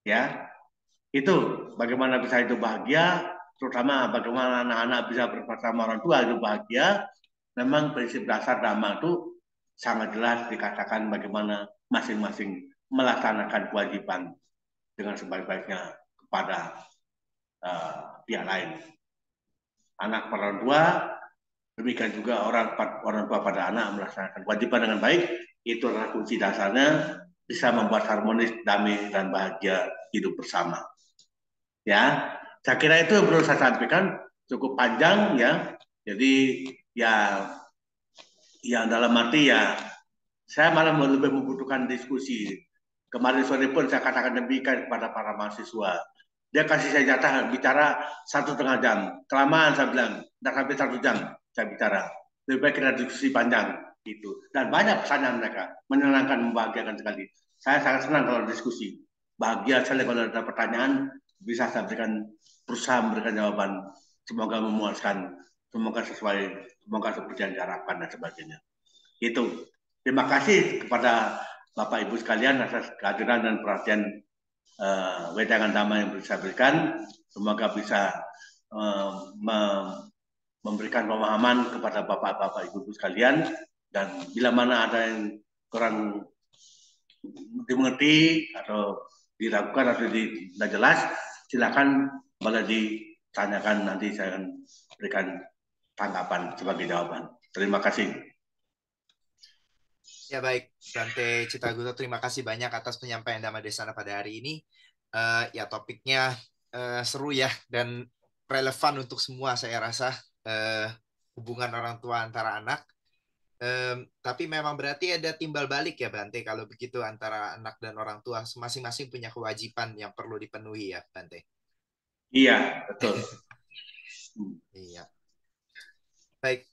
Ya, itu bagaimana bisa hidup bahagia, terutama bagaimana anak-anak bisa bersama orang tua hidup bahagia. Memang prinsip dasar dhamma itu sangat jelas dikatakan bagaimana masing-masing melaksanakan kewajiban dengan sebaik-baiknya kepada pihak lain. Anak pada orang tua, demikian juga orang tua pada anak melaksanakan kewajiban dengan baik. Itu adalah kunci dasarnya bisa membuat harmonis, damai, dan bahagia hidup bersama. Ya, saya kira itu yang perlu saya sampaikan, cukup panjang ya. Jadi ya, dalam arti ya Saya malah lebih membutuhkan diskusi. Kemarin sore pun saya katakan demikian kepada para mahasiswa. Dia kasih saya jatah bicara 1,5 jam. Kelamaan saya bilang, tidak sampai 1 jam saya bicara. Lebih baik kita diskusi panjang gitu. Dan banyak pesannya mereka, menyenangkan, membahagiakan sekali. Saya sangat senang kalau diskusi. Bahagia sekali kalau ada pertanyaan, bisa saya berikan, berusaha memberikan jawaban. Semoga memuaskan, semoga sesuai, semoga seperti yang diharapkan dan sebagainya. Itu. Terima kasih kepada Bapak Ibu sekalian atas kehadiran dan perhatian wedangan dhamma yang bisa berikan. Semoga bisa memberikan pemahaman kepada Bapak-Bapak Ibu sekalian, dan bila mana ada yang kurang dimengerti atau diragukan atau tidak jelas, silakan boleh ditanyakan, nanti saya akan berikan tanggapan sebagai jawaban. Terima kasih. Ya baik, Bante Citaguto, terima kasih banyak atas penyampaian Dhamma Desana pada hari ini. Ya topiknya seru ya, dan relevan untuk semua saya rasa, hubungan orang tua antara anak. Tapi memang berarti ada timbal balik ya Bante, kalau begitu antara anak dan orang tua masing-masing punya kewajiban yang perlu dipenuhi ya Bante. Iya, betul. Iya. Baik,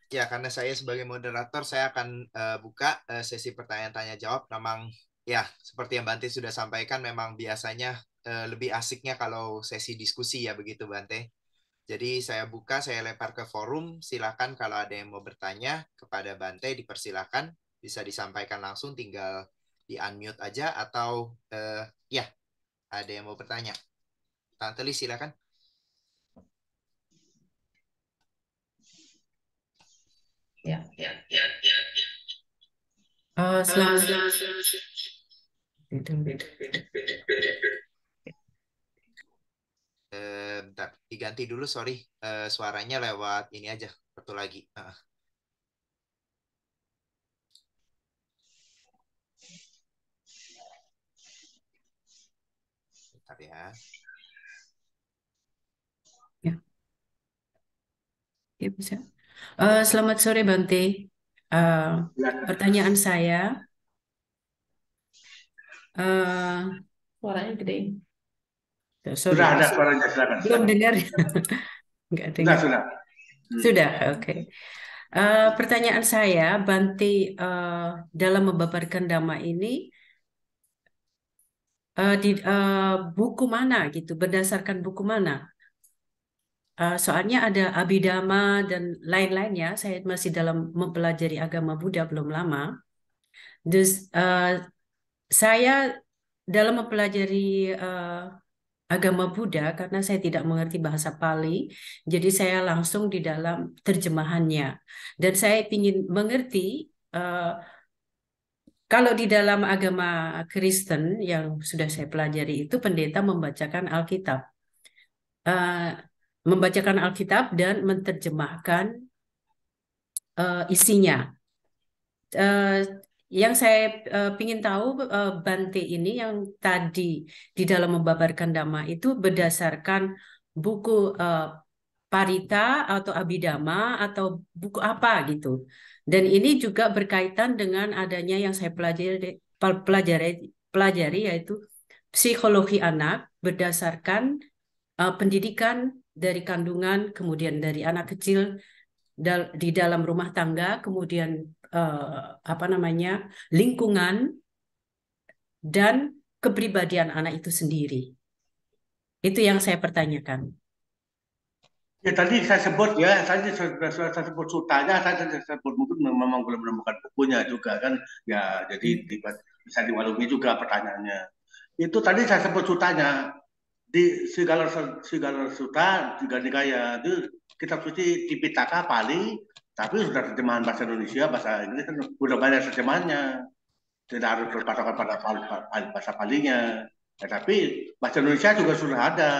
ya karena saya sebagai moderator saya akan buka sesi pertanyaan tanya jawab. Memang ya seperti yang Bante sudah sampaikan, memang biasanya lebih asiknya kalau sesi diskusi ya begitu Bante. Jadi saya buka, saya lempar ke forum. Silakan kalau ada yang mau bertanya kepada Bante, dipersilakan, bisa disampaikan langsung, tinggal di unmute aja, atau ya ada yang mau bertanya. Tante Lis silakan. Ya. Selamat. Bentar, diganti dulu, sorry. Suaranya lewat ini aja, satu lagi. Bentar ya. Ya, bisa. Selamat sore Bante. Pertanyaan saya, suaranya gede. Sorry, Sudah ada suaranya, silakan. belum dengar. Nggak dengar. Sudah. Sudah, oke. Pertanyaan saya, Bante, dalam membabarkan Dhamma ini, di buku mana gitu, berdasarkan buku mana? Soalnya ada Abhidhamma dan lain-lainnya. Saya masih dalam mempelajari agama Buddha belum lama. Dus, saya dalam mempelajari agama Buddha, karena saya tidak mengerti bahasa Pali, jadi saya langsung di dalam terjemahannya. Dan saya ingin mengerti, kalau di dalam agama Kristen yang sudah saya pelajari itu, pendeta membacakan Alkitab. Membacakan Alkitab dan menerjemahkan isinya. Yang saya ingin tahu, Bante ini yang tadi di dalam membabarkan Dhamma itu berdasarkan buku Parita atau Abhidhamma atau buku apa gitu. Dan ini juga berkaitan dengan adanya yang saya pelajari yaitu psikologi anak berdasarkan pendidikan dari kandungan, kemudian dari anak kecil di dalam rumah tangga, kemudian apa namanya, lingkungan dan kepribadian anak itu sendiri. Itu yang saya pertanyakan. Ya tadi saya sebut ya, saya sebut sutanya, saya sebut mungkin memang belum menemukan bukunya juga kan, ya jadi bisa diwalumi juga pertanyaannya. Itu tadi saya sebut sutanya di segala suta tiga nikaya itu kitab suci Tipitaka Pali, tapi sudah terjemahan bahasa Indonesia, bahasa Inggris kan sudah banyak terjemahannya, tidak harus berpatokan pada bahasa Palinya. Ya, tapi bahasa Indonesia juga sudah ada.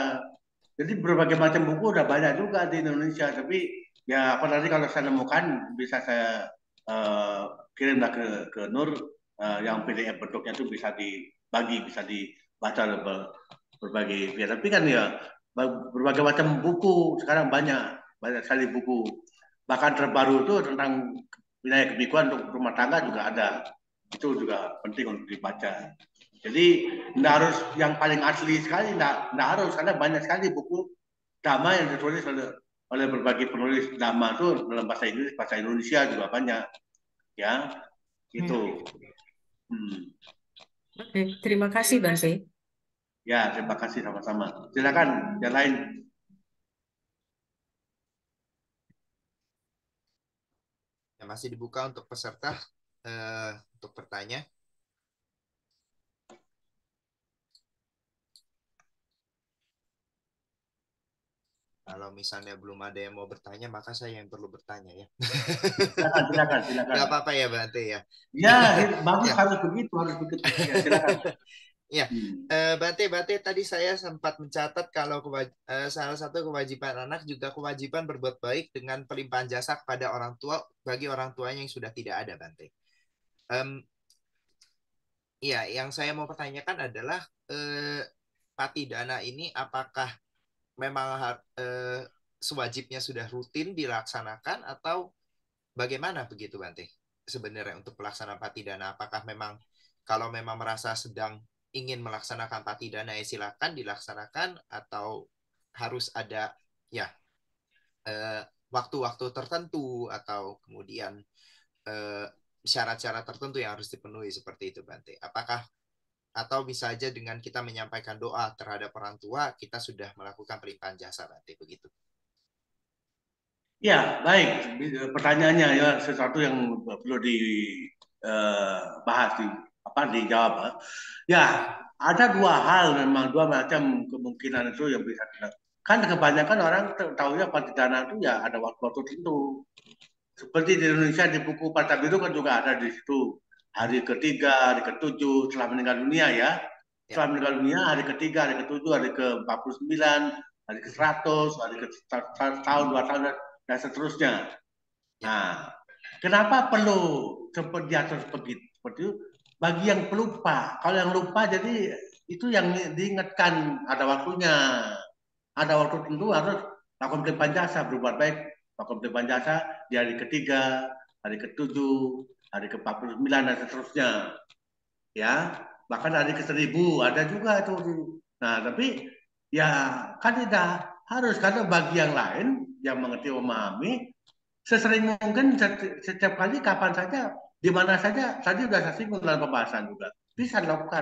Jadi berbagai macam buku udah banyak juga di Indonesia. Tapi ya apa tadi kalau saya nemukan bisa saya kirimlah ke Nur, yang PDF bentuknya itu bisa dibagi, bisa dibaca berbagai. Ya, tapi kan ya berbagai macam buku sekarang banyak sekali buku. Bahkan terbaru itu tentang wilayah kebikuan untuk rumah tangga juga ada. Itu juga penting untuk dibaca. Jadi tidak harus yang paling asli sekali, tidak harus, karena banyak sekali buku dhamma yang ditulis oleh berbagai penulis dhamma itu dalam bahasa Inggris, bahasa Indonesia juga banyak, ya, itu. Oke, terima kasih Bante. Ya, terima kasih sama-sama. Silakan yang lain. Ya, masih dibuka untuk peserta untuk bertanya. Kalau misalnya belum ada yang mau bertanya, maka saya yang perlu bertanya ya. Silakan. Gak apa-apa ya Bante ya. Ya, bagus, Ya. harus begitu. Ya, silakan. Ya, Bante, tadi saya sempat mencatat kalau salah satu kewajiban anak juga kewajiban berbuat baik dengan pelimpahan jasa kepada orang tua bagi orang tuanya yang sudah tidak ada, Bante. Ya, yang saya mau pertanyakan adalah patidana ini apakah memang sewajibnya sudah rutin dilaksanakan atau bagaimana begitu, Bante? Sebenarnya untuk pelaksanaan patidana, apakah memang kalau memang merasa sedang ingin melaksanakan patidana ya silakan dilaksanakan atau harus ada ya waktu-waktu tertentu atau kemudian syarat-syarat tertentu yang harus dipenuhi seperti itu, Bante? Apakah atau bisa aja dengan kita menyampaikan doa terhadap orang tua kita sudah melakukan pelimpahan jasa, Bante, begitu? Ya, baik. Pertanyaannya ya sesuatu yang perlu dibahas, dijawab. Ya, ada dua hal, memang dua macam kemungkinan itu yang bisa kita. Kan kebanyakan orang tahunya patidana itu ya ada waktu-waktu tertentu. Seperti di Indonesia di buku Pata Biru kan juga ada di situ. Hari ketiga, hari ketujuh setelah meninggal dunia ya. Setelah meninggal dunia, hari ketiga, hari ketujuh, hari ke-49, hari ke-100, hari ke tahun, 2 tahun, dan seterusnya. Nah, kenapa perlu seperti diatur seperti itu? Bagi yang pelupa. Kalau yang lupa, jadi itu yang diingatkan ada waktunya. Ada waktu tentu harus lakukan pelimpahan jasa, berbuat baik, lakukan pelimpahan jasa di hari ketiga, hari ketujuh, hari ke-49 dan seterusnya. Ya, bahkan hari ke-1000 ada juga tuh. Nah, tapi ya kan tidak harus, karena bagi yang lain yang mengerti memahami sesering mungkin setiap kali kapan saja di mana saja, tadi sudah saya singgung dalam pembahasan juga bisa dilakukan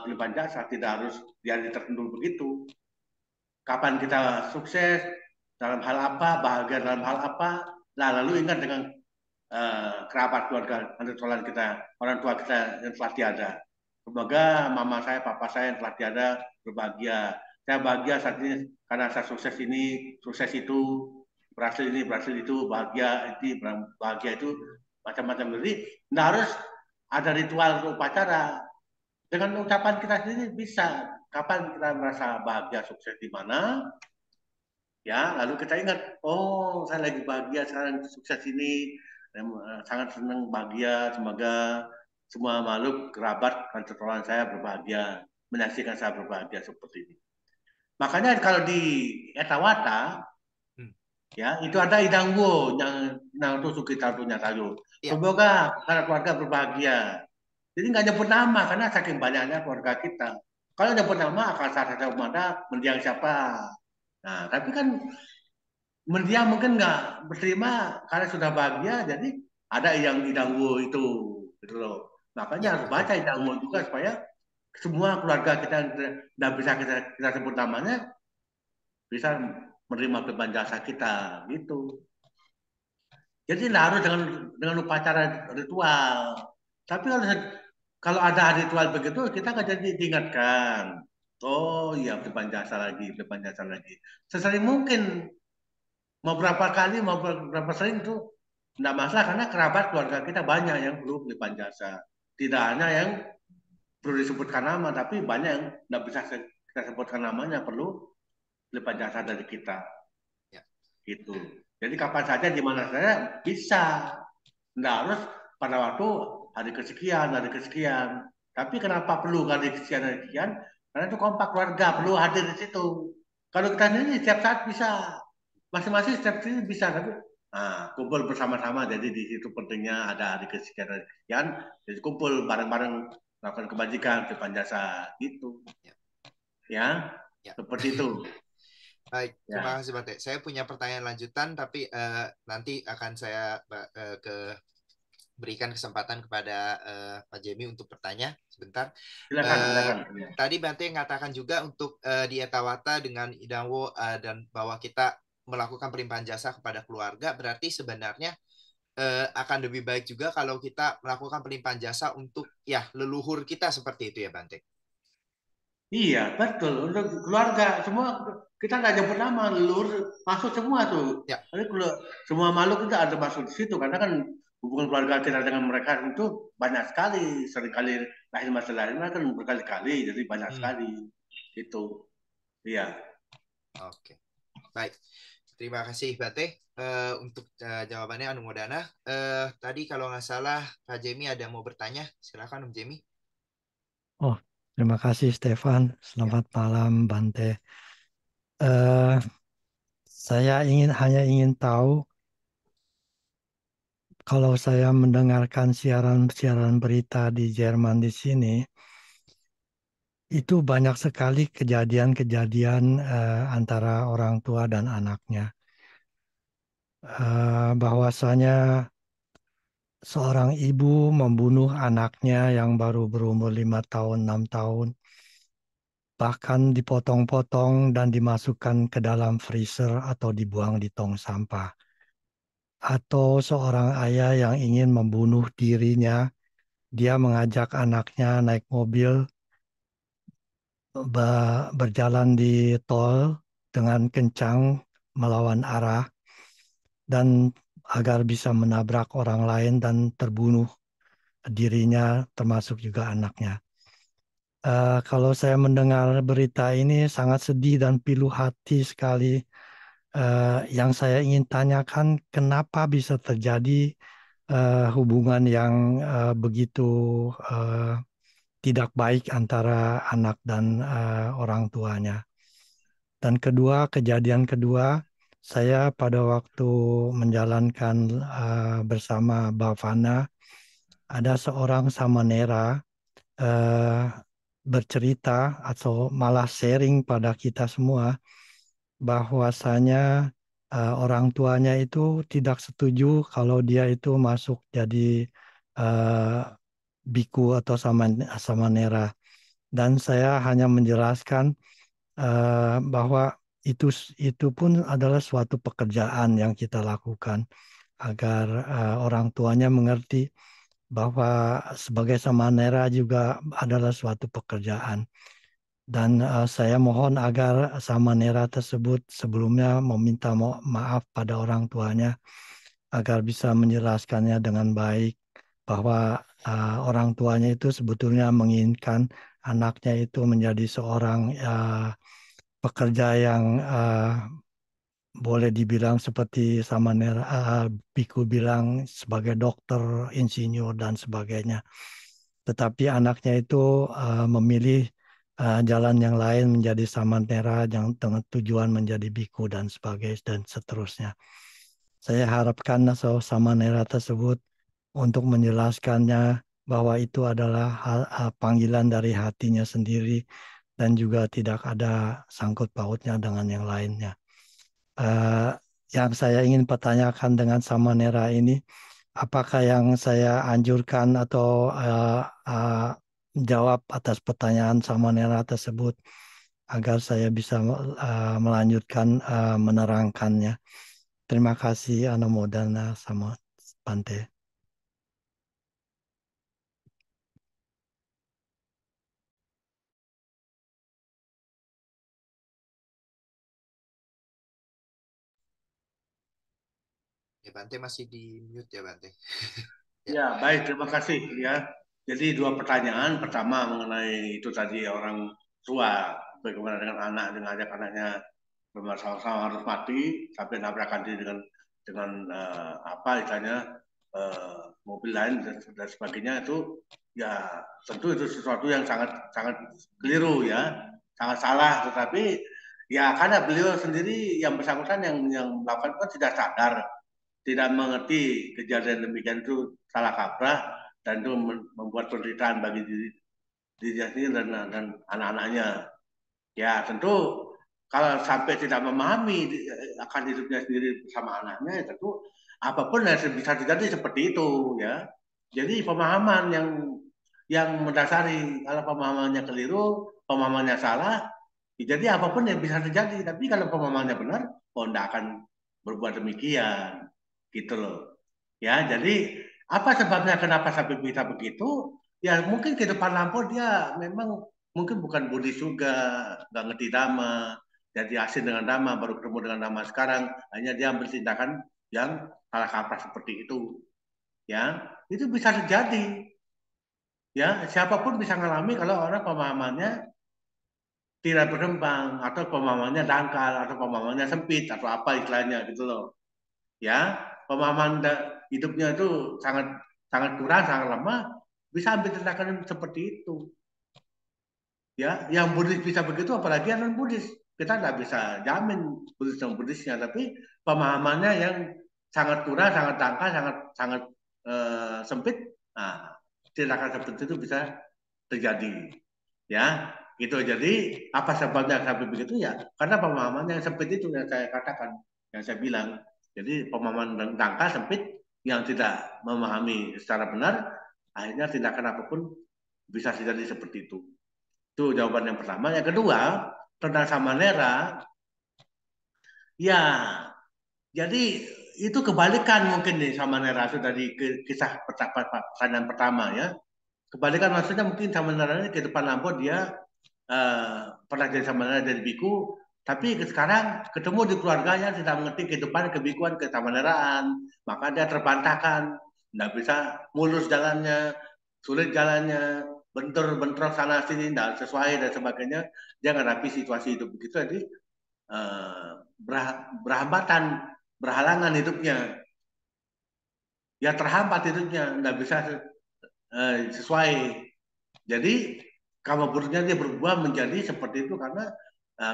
pelimpahan jasa, tidak harus di hari tertentu begitu. Kapan kita sukses dalam hal apa, bahagia dalam hal apa, lalu ingat dengan kerabat keluarga kita, orang tua kita yang telah tiada. Semoga mama saya, papa saya yang telah tiada berbahagia. Saya bahagia saat ini karena saya sukses ini, sukses itu, berhasil ini, berhasil itu, bahagia itu, macam-macam. Jadi tidak harus ada ritual atau upacara. Dengan ucapan kita sendiri bisa. Kapan kita merasa bahagia, sukses di mana, ya, lalu kita ingat, oh saya lagi bahagia sekarang, sukses ini, sangat senang, bahagia, semoga semua makhluk kerabat dan tetangga saya berbahagia, menyaksikan saya berbahagia seperti ini. Makanya kalau di Etawata, ya itu ada idangwo yang itu kita punya tahu. Semoga para keluarga berbahagia. Jadi nggak nyebut nama karena saking banyaknya keluarga kita. Kalau nyebut nama akan saya mana mendiang siapa. Nah, tapi kan mendiang mungkin nggak berterima karena sudah bahagia, jadi ada yang idangwo itu, gitu loh. Makanya harus baca idangwo juga supaya semua keluarga kita yang tidak bisa kita sebut namanya bisa menerima beban jasa kita, gitu. Jadi tidak harus dengan upacara ritual. Tapi kalau ada ritual begitu, kita akan jadi diingatkan. Oh iya, beban jasa lagi, beban jasa lagi. Sesering mungkin, mau berapa kali, mau berapa sering itu tidak masalah, karena kerabat keluarga kita banyak yang perlu beban jasa. Tidak hanya yang perlu disebutkan nama, tapi banyak yang tidak bisa kita sebutkan namanya, perlu beban jasa dari kita. Gitu. Jadi kapan saja, di mana saja bisa. Tidak harus pada waktu hari kesekian, hari kesekian. Tapi kenapa perlu hari kesekian, hari kesekian? Karena itu kompak keluarga, perlu hadir di situ. Kalau kita sendiri setiap saat bisa, masing-masing setiap sini bisa, tapi Nah, kumpul bersama-sama, jadi di situ pentingnya ada hari kesekian, jadi kumpul bareng-bareng melakukan kebajikan, depan jasa gitu, Ya. ya, Ya. seperti itu. Baik, terima Ya, kasih Bante. Saya punya pertanyaan lanjutan, tapi nanti akan saya berikan kesempatan kepada Pak Jemi untuk bertanya sebentar. silakan, Eh, silakan. Ya. Tadi Bante mengatakan juga untuk di Etawata dengan Idanwo dan bahwa kita melakukan pelimpahan jasa kepada keluarga, berarti sebenarnya akan lebih baik juga kalau kita melakukan pelimpahan jasa untuk ya leluhur kita seperti itu ya Bante. Iya, betul. Untuk keluarga semua kita nggak nyebut nama, leluhur masuk semua tuh. Ya, Jadi kalau semua makhluk itu ada masuk di situ karena kan hubungan keluarga kita dengan mereka itu banyak sekali. Seringkali lahir masalahnya kan berkali-kali, jadi banyak hmm, sekali. Itu. Iya. oke. Baik, terima kasih Bate untuk jawabannya Anu Modana. Tadi kalau nggak salah Kak Jemi ada mau bertanya, silakan Om Jemi. Oh, terima kasih Stefan. Ya, Selamat malam Bante. Eh, saya hanya ingin tahu kalau saya mendengarkan siaran-siaran berita di Jerman di sini, itu banyak sekali kejadian-kejadian antara orang tua dan anaknya. Bahwasanya seorang ibu membunuh anaknya yang baru berumur 5 tahun, 6 tahun, bahkan dipotong-potong dan dimasukkan ke dalam freezer atau dibuang di tong sampah. Atau seorang ayah yang ingin membunuh dirinya, dia mengajak anaknya naik mobil berjalan di tol dengan kencang melawan arah dan agar bisa menabrak orang lain dan terbunuh dirinya termasuk juga anaknya. Kalau saya mendengar berita ini sangat sedih dan pilu hati sekali. Yang saya ingin tanyakan, kenapa bisa terjadi hubungan yang begitu eh, tidak baik antara anak dan orang tuanya. Dan kejadian kedua, saya pada waktu menjalankan bersama Bavana, ada seorang Samanera eh, bercerita atau malah sharing pada kita semua bahwasanya orang tuanya itu tidak setuju kalau dia itu masuk jadi eh, biku atau samanera. Dan saya hanya menjelaskan bahwa itu pun adalah suatu pekerjaan yang kita lakukan agar orang tuanya mengerti bahwa sebagai samanera juga adalah suatu pekerjaan. Dan saya mohon agar samanera tersebut sebelumnya meminta maaf pada orang tuanya agar bisa menjelaskannya dengan baik bahwa orang tuanya itu sebetulnya menginginkan anaknya itu menjadi seorang pekerja yang boleh dibilang seperti Samanera Biku bilang sebagai dokter, insinyur dan sebagainya. Tetapi anaknya itu memilih jalan yang lain menjadi Samanera yang dengan tujuan menjadi biku dan sebagainya dan seterusnya. Saya harapkan Samanera tersebut untuk menjelaskannya bahwa itu adalah panggilan dari hatinya sendiri dan juga tidak ada sangkut pautnya dengan yang lainnya. Eh, yang saya ingin pertanyakan dengan Samanera ini, apakah yang saya anjurkan atau jawab atas pertanyaan Samanera tersebut agar saya bisa melanjutkan menerangkannya. Terima kasih Anumodana sama Bante. ya Bante masih di mute ya Bante. Ya, Ya, baik, terima kasih ya. Jadi dua pertanyaan. Pertama mengenai itu tadi orang tua, bagaimana dengan anak dengan ajak anaknya bersama-sama harus mati sampai nabrakan diri dengan apa istilahnya mobil lain dan sebagainya itu ya tentu itu sesuatu yang sangat sangat keliru ya, sangat salah. Tetapi ya karena beliau sendiri yang bersangkutan yang melakukan kan tidak sadar tidak mengerti kejadian demikian itu salah kaprah dan itu membuat penderitaan bagi dirinya sendiri dan anak-anaknya. Ya tentu kalau sampai tidak memahami akan hidupnya sendiri bersama anaknya, ya tentu apapun yang bisa terjadi seperti itu ya. Jadi pemahaman yang mendasari, kalau pemahamannya keliru, pemahamannya salah, ya jadi apapun yang bisa terjadi. Tapi kalau pemahamannya benar, oh tidak akan berbuat demikian, gitu loh. Ya, jadi apa sebabnya kenapa sampai bisa begitu? Ya mungkin ke depan lampau dia memang mungkin bukan Buddhis juga, nggak ngerti Dhamma, jadi asing dengan Dhamma, baru ketemu dengan Dhamma sekarang, hanya dia ambil tindakan yang salah kaprah seperti itu. Ya, itu bisa terjadi. Ya, siapapun bisa mengalami kalau orang pemahamannya tidak berkembang atau pemahamannya dangkal atau pemahamannya sempit atau apa istilahnya gitu loh. Ya, pemahaman hidupnya itu sangat sangat kurang, sangat lemah, bisa ambil tindakan seperti itu. Ya, yang Buddhis bisa begitu, apalagi yang non Buddhis. Kita nggak bisa jamin Buddhis dan Buddhisnya, tapi pemahamannya yang sangat kurang, sangat dangkal, sangat sangat sempit. Nah, tindakan seperti itu bisa terjadi. Ya, gitu. Jadi apa sebabnya sampai begitu ya? Karena pemahamannya yang sempit itu yang saya katakan, yang saya bilang. Jadi pemahaman dangkal sempit yang tidak memahami secara benar, akhirnya tindakan apapun bisa terjadi seperti itu. Itu jawaban yang pertama. Yang kedua, tentang Samanera, ya, jadi itu kebalikan mungkin nih Samanera itu dari kisah pertanyaan pertama ya. Kebalikan maksudnya mungkin Samanera ini ke depan lampau dia pernah jadi Samanera dari biku, tapi sekarang ketemu di keluarganya tidak mengerti kehidupan kebikuan kesamaneraan, maka dia terbantahkan, tidak bisa mulus jalannya, sulit jalannya, bentrok sana sini, tidak sesuai dan sebagainya. Dia menghadapi situasi hidup begitu, jadi berhambatan, berhalangan hidupnya, ya terhambat hidupnya, tidak bisa sesuai. Jadi buruknya dia berubah menjadi seperti itu karena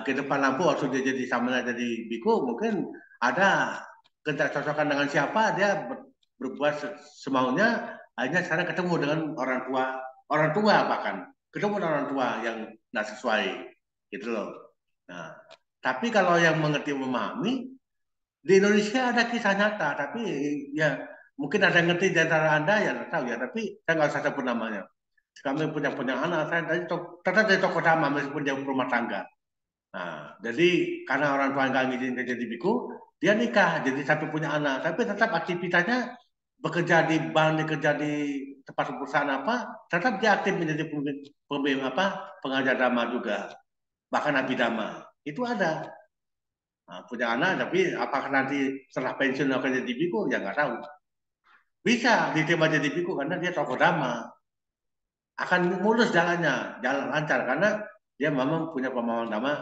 ke depan lampu waktu dia jadi samana jadi biku mungkin ada ketidakcocokan dengan siapa dia berbuat semaunya, akhirnya sekarang ketemu dengan orang tua bahkan ketemu dengan orang tua yang tidak sesuai gitu loh. Nah, tapi kalau yang mengerti memahami di Indonesia ada kisah nyata, tapi ya mungkin ada yang ngerti di antara Anda ya nggak tahu ya, tapi saya nggak usah sebut namanya. Kami punya anak, saya tadi tetap dari toko dhamma meskipun dia rumah tangga. Nah, jadi karena orang tua nggak ngizinin dia jadi biku, dia nikah, jadi sampai punya anak, tapi tetap aktivitasnya bekerja di bank, bekerja di tempat perusahaan apa, tetap dia aktif menjadi pemimpin apa pengajar dhamma juga, bahkan abhidhamma itu ada. Nah, punya anak, tapi apakah nanti setelah pensiun akan jadi biku ya nggak tahu. Bisa diterima jadi biku karena dia tokoh dhamma, akan mulus jalannya, jalan lancar karena dia memang punya pemahaman dhamma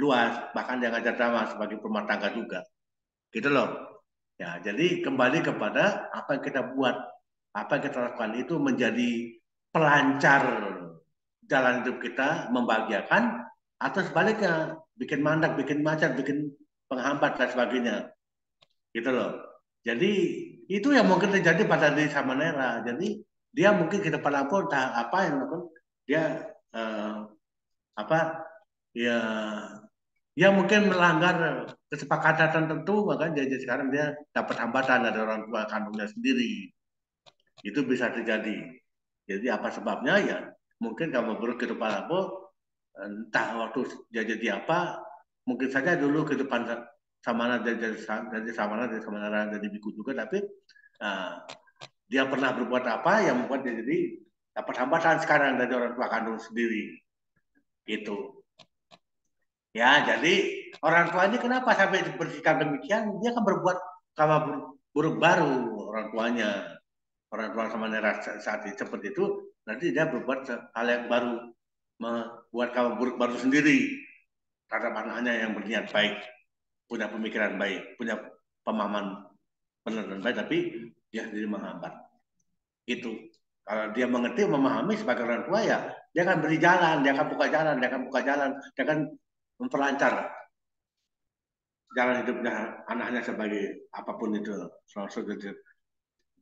luas, bahkan dia ngajar dhamma sebagai rumah tangga juga, gitu loh. Ya, jadi kembali kepada apa yang kita buat, apa yang kita lakukan itu menjadi pelancar jalan hidup kita, membahagiakan, atau sebaliknya bikin mandak, bikin macet, bikin penghambat dan sebagainya, gitu loh. Jadi itu yang mungkin terjadi pada diri Samanera. Jadi dia mungkin ke depan lampu entah apa yang melakukan dia apa ya ya mungkin melanggar kesepakatan tertentu, maka jadi sekarang dia dapat hambatan dari orang tua kandungnya sendiri. Itu bisa terjadi. Jadi apa sebabnya ya mungkin kamu buruk ke depan lampu, entah waktu dia jadi apa, mungkin saja dulu ke depan Samana dari Samana dari biku juga, tapi dia pernah berbuat apa yang membuat dia jadi dapat hambatan sekarang dari orang tua kandung sendiri, gitu. Ya, jadi orang tua ini kenapa sampai bersikap demikian? Dia kan berbuat sama buruk baru orang tuanya, orang tua sama Nera saat itu seperti itu, nanti dia berbuat hal yang baru, membuat kamu buruk baru sendiri terhadap anaknya yang berniat baik, punya pemikiran baik, punya pemahaman benar dan baik, tapi dia sendiri menghambat. Itu kalau dia mengerti, memahami sebagai orang tua ya, dia akan beri jalan, dia akan buka jalan, dia akan memperlancar jalan hidupnya anaknya sebagai apapun itu,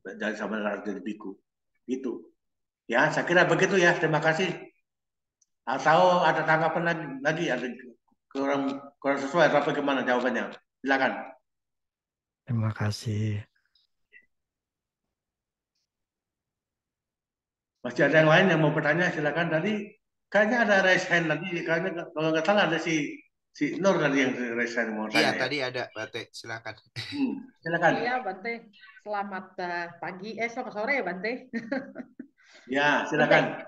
jadi sama jadi biku. Itu. Ya, saya kira begitu ya. Terima kasih. Atau ada tanggapan lagi ada kurang sesuai atau bagaimana jawabannya? Silakan. Terima kasih. Masih ada yang lain yang mau bertanya? Silakan. Tadi kayaknya ada raise hand tadi. Kayaknya kalau nggak salah ada si Nur tadi yang raise hand mau Iya, tanya ya. tadi ada Bante, silakan. Silakan. Iya, Bante. Selamat pagi, sore ya, Bante. Ya, Bante, silakan.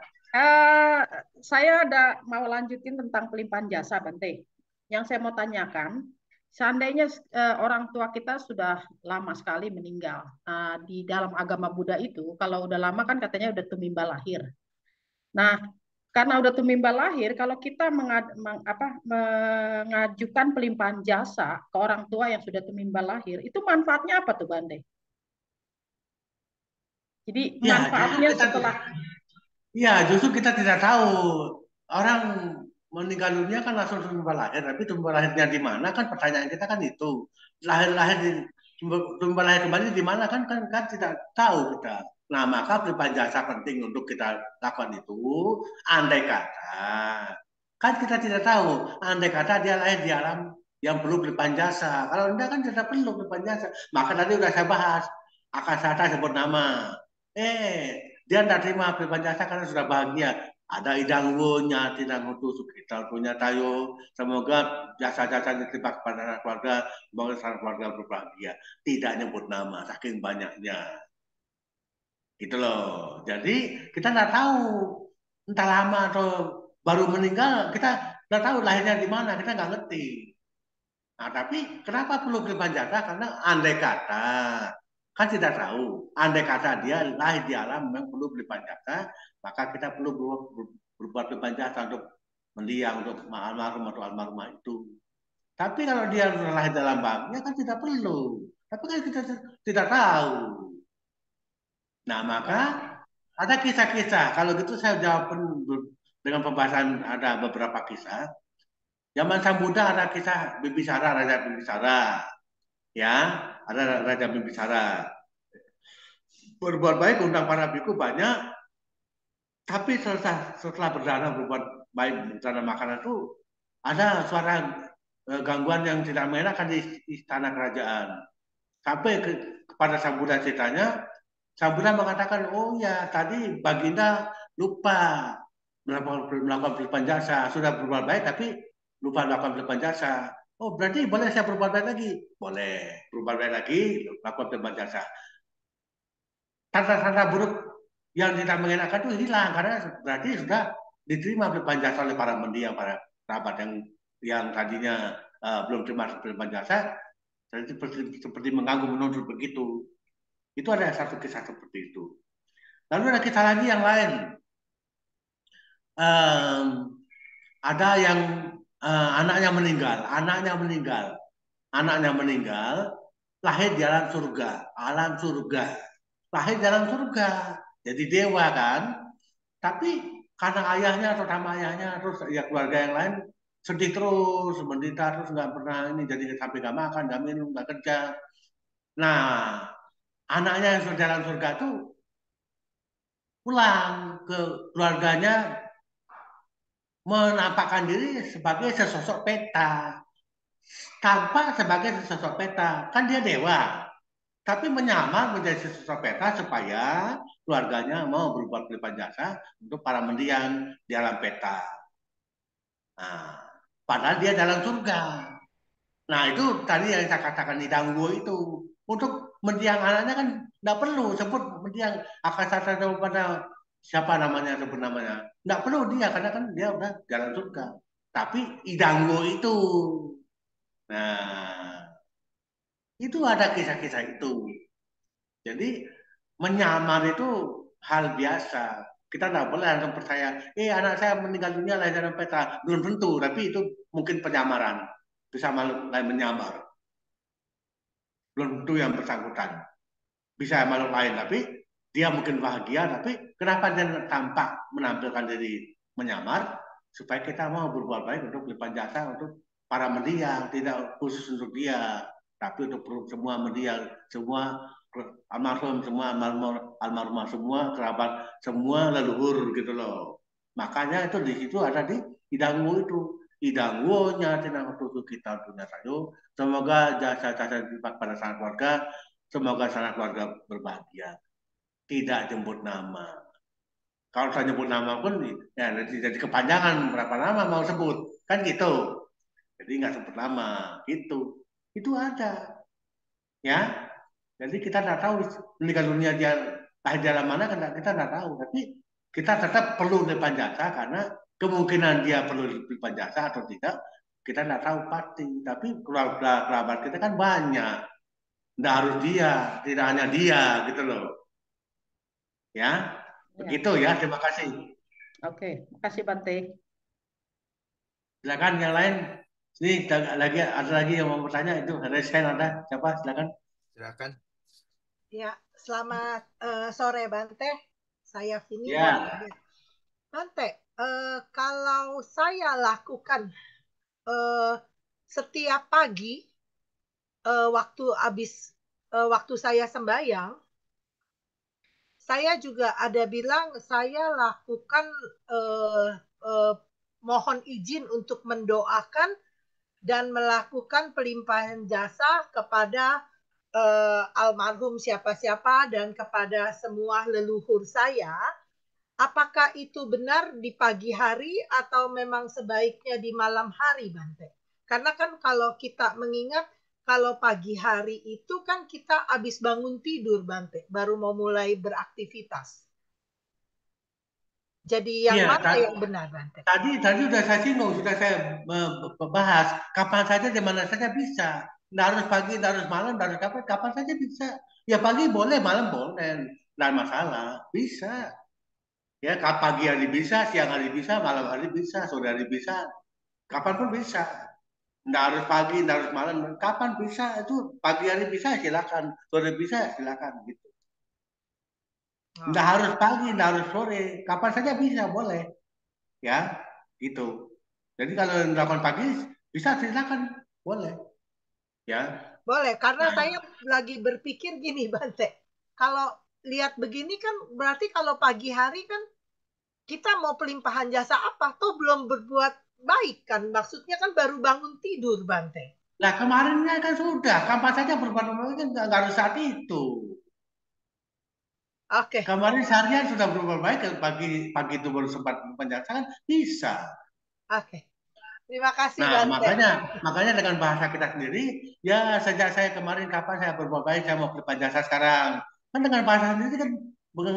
saya ada mau lanjutin tentang pelimpahan jasa, Bante. Yang saya mau tanyakan, seandainya orang tua kita sudah lama sekali meninggal, di dalam agama Buddha itu, kalau udah lama kan katanya udah tumimba lahir. Nah, karena udah tumimba lahir, kalau kita mengajukan pelimpahan jasa ke orang tua yang sudah tumimba lahir, itu manfaatnya apa tuh, Bante? Jadi Ya, manfaatnya setelah justru kita tidak tahu orang meninggal dunia kan langsung tumbal lahir, tapi tumbal lahirnya di mana kan pertanyaan kita kan itu. Lahir-lahir di tumbal lahir kembali di mana kan tidak tahu kita. Nah, maka pelimpahan jasa penting untuk kita lakukan itu. Andai kata kan kita tidak tahu, andai kata dia lahir di alam yang perlu pelimpahan jasa. Kalau enggak kan tidak perlu pelimpahan jasa. Maka tadi sudah saya bahas akasata sebut nama. Dia tidak terima pelimpahan jasa karena sudah bahagia. Ada idangwonya, tidak ngutus kita punya tayo. Semoga jasa-jasa diterima kepada anak keluarga, semoga anak keluarga berbahagia. Tidak nyebut nama, saking banyaknya. Gitu loh. Jadi kita nggak tahu entah lama atau baru meninggal, kita nggak tahu lahirnya di mana, kita nggak ngerti. Nah, tapi kenapa perlu pelimpahan jasa? Karena andai kata kan tidak tahu. Andai kata dia lahir di alam memang perlu pelimpahan jasa, maka kita perlu berbuat pelimpahan jasa untuk mendiang, untuk almarhum atau almarhumah itu. Tapi kalau dia lahir dalam bahagia kan tidak perlu. Tapi kan kita tidak tahu. Nah, maka ada kisah-kisah. Kalau gitu saya jawab dengan pembahasan ada beberapa kisah. Zaman Sang Buddha ada kisah Bibisara, Raja Bibisara. Ya, ada Raja Bibisara. Berbuat baik undang para biku banyak, tapi setelah berdana berbuat baik bencana makanan itu ada suara gangguan yang tidak mengenakan di istana kerajaan. Sampai kepada Sang Buddha ceritanya, Sang Buddha mengatakan, oh ya tadi Baginda lupa melakukan pelimpahan jasa, sudah berbuat baik tapi lupa melakukan pelimpahan jasa. Oh berarti boleh saya berbuat baik lagi? Boleh berbuat baik lagi, melakukan pelimpahan jasa. Tanda-tanda buruk yang tidak mengenakan itu hilang karena berarti sudah diterima pelimpahan jasa oleh para mendiang, para kerabat yang tadinya belum terima pelimpahan jasa, seperti mengganggu menuntut begitu. Itu ada satu kisah seperti itu. Lalu ada kisah lagi yang lain. Ada yang anaknya meninggal, lahir di alam surga, lahir di alam surga, jadi dewa kan. Tapi karena ayahnya atau sama ayahnya terus ya keluarga yang lain sedih terus, menderita terus nggak pernah ini jadi sampai nggak makan, nggak minum, nggak kerja. Nah, anaknya yang sudah dalam surga itu pulang ke keluarganya menampakkan diri sebagai sesosok peta, tanpa sebagai sesosok peta. Kan dia dewa, tapi menyamar menjadi sesosok peta supaya keluarganya mau berbuat pelimpahan jasa untuk para mendiang di alam peta. Nah, padahal dia dalam surga. Nah, itu tadi yang saya katakan di Danggo itu. Untuk mendiang anaknya kan tidak perlu sebut mendiang akasata pada siapa namanya sebut namanya. Tidak perlu dia karena kan dia udah jalan surga. Tapi Idanggo itu. Nah, itu ada kisah-kisah itu. Jadi menyamar itu hal biasa. Kita tidak boleh langsung percaya, anak saya meninggal dunia lahir dalam peta. Belum tentu, tapi itu mungkin penyamaran. Bisa makhluk lain menyamar. Belum tentu yang bersangkutan. Bisa makhluk lain, tapi dia mungkin bahagia, tapi kenapa dia tampak menampilkan diri menyamar? Supaya kita mau berbuat baik untuk pelimpahan jasa, untuk para mendiang, tidak khusus untuk dia, tapi untuk semua mendiang, semua almarhum, semua almarhumah, semua kerabat, semua leluhur gitu loh. Makanya itu di situ ada di Idangwo itu. Idangwonya tinang tutup kita punya sayo. Semoga jasa-jasa pada sanak keluarga, semoga sanak keluarga berbahagia. Tidak jemput nama. Kalau saya nyebut nama pun ya jadi kepanjangan berapa nama mau sebut kan gitu. Jadi nggak sebut nama gitu. Itu ada ya. Jadi kita nggak tahu meninggal dunia dia lahir dalam mana kan kita nggak tahu. Tapi kita tetap perlu lipat jasa karena kemungkinan dia perlu lipat jasa atau tidak kita nggak tahu pasti. Tapi kerabat kita kan banyak. Nggak harus dia, tidak hanya dia gitu loh. Ya, begitu ya. Terima kasih. Oke, makasih Bante. Silakan yang lain. Ini ada lagi yang mau bertanya itu ada ada siapa silakan. Silakan. Ya, selamat sore Bante. Saya Vini. Ya. Bante, kalau saya lakukan setiap pagi waktu saya sembahyang, saya juga ada bilang saya lakukan mohon izin untuk mendoakan dan melakukan pelimpahan jasa kepada almarhum siapa-siapa dan kepada semua leluhur saya. Apakah itu benar di pagi hari atau memang sebaiknya di malam hari, Bante? Karena kan kalau kita mengingat kalau pagi hari itu kan kita habis bangun tidur, Bante, baru mau mulai beraktivitas. Jadi yang mana yang benar, Bante? Tadi sudah saya singgung, sudah saya bahas. Kapan saja, di mana saja bisa. Nggak harus pagi, nggak harus malam, nggak harus kapan saja bisa. Ya pagi boleh, malam boleh, nggak masalah, bisa. Ya, pagi hari bisa, siang hari bisa, malam hari bisa, sore hari bisa, kapanpun bisa. Nggak harus pagi, nggak harus malam, kapan bisa itu pagi hari bisa silakan, sore bisa silakan gitu. Nggak harus pagi, nggak harus sore, kapan saja bisa boleh, ya gitu. Jadi kalau melakukan pagi bisa silakan boleh, ya. Boleh, karena saya lagi berpikir gini, Bante. Kalau lihat begini kan berarti kalau pagi hari kan kita mau pelimpahan jasa apa? Toh belum berbuat baik kan? Maksudnya kan baru bangun tidur, Bante. Nah kemarinnya kan sudah, kapan saja berbuat baik kan nggak harus saat itu. Oke. Kemarin seharian sudah berbuat baik, pagi itu baru sempat penjelasan bisa. Oke. Terima kasih, Nah, Bante. makanya dengan bahasa kita sendiri, ya sejak saya kemarin kapan saya berbuat baik, saya mau beli jasa sekarang. Kan dengan bahasa sendiri kan,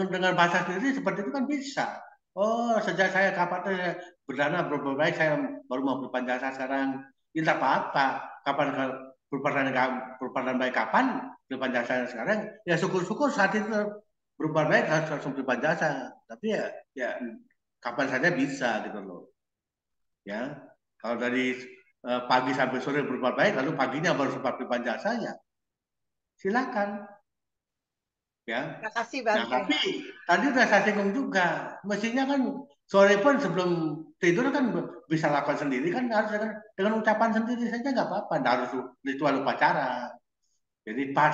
dengan bahasa sendiri seperti itu kan bisa. Oh, sejak saya kapan saya berdana berbuat baik, saya baru mau beli jasa sekarang. Ya tidak apa-apa. Kapan berbuat baik kapan, beli jasa sekarang, ya syukur-syukur saat itu berbuat baik harus langsung beli jasa. Tapi ya kapan saja bisa gitu loh. Ya. Kalau dari pagi sampai sore berbuat baik, lalu paginya baru sempat beli jasa, ya silakan. Ya. Terima kasih, Bante. Nah, tapi tadi sudah saya singgung juga, mestinya kan sore pun sebelum tidur kan bisa lakukan sendiri kan harus dengan ucapan sendiri saja nggak apa-apa, nggak harus ritual upacara. Jadi pas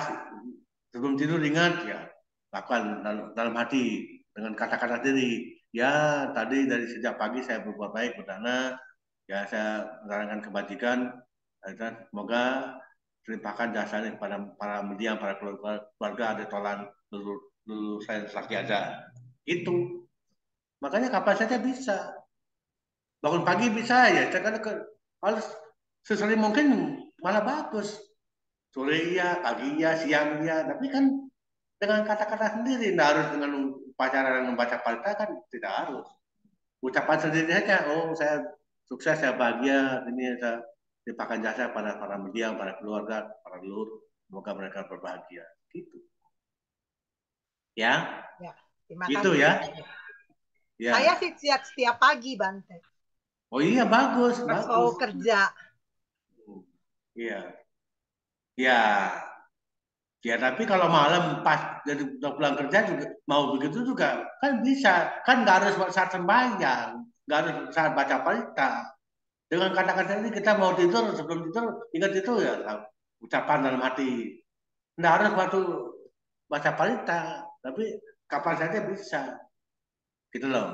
sebelum tidur ingat ya lakukan dalam hati dengan kata-kata diri. Ya tadi dari sejak pagi saya berbuat baik berdana. Ya saya menerangkan kebajikan, semoga terlimpahkan jasanya kepada para mendiang, para keluarga ada tolan dulu saya lagi ada. Itu. Makanya kapan saja bisa. Bangun pagi bisa ya, harus sesering mungkin malah bagus. Sore iya, pagi iya, siang iya, tapi kan dengan kata-kata sendiri, tidak harus dengan upacara dan membaca parita kan tidak harus. Ucapan sendiri saja, oh saya sukses, saya bahagia, ini saya limpahkan jasa pada para mendiang, para keluarga, para leluhur, semoga mereka berbahagia. Gitu. Ya. Ya, terima gitu kasih. Ya. Ya. Saya sih setiap pagi, Bante. Oh iya bagus, Pas bagus. mau kerja. Iya. Ya. Ya tapi kalau malam pas jadi udah pulang kerja juga mau begitu juga kan bisa, kan nggak harus saat sembahyang, nggak harus saat baca parita. Dengan kata-kata ini kita mau tidur, sebelum tidur ingat itu ya ucapan dalam hati. Nggak harus waktu baca parita, tapi kapan saja bisa, gitu loh.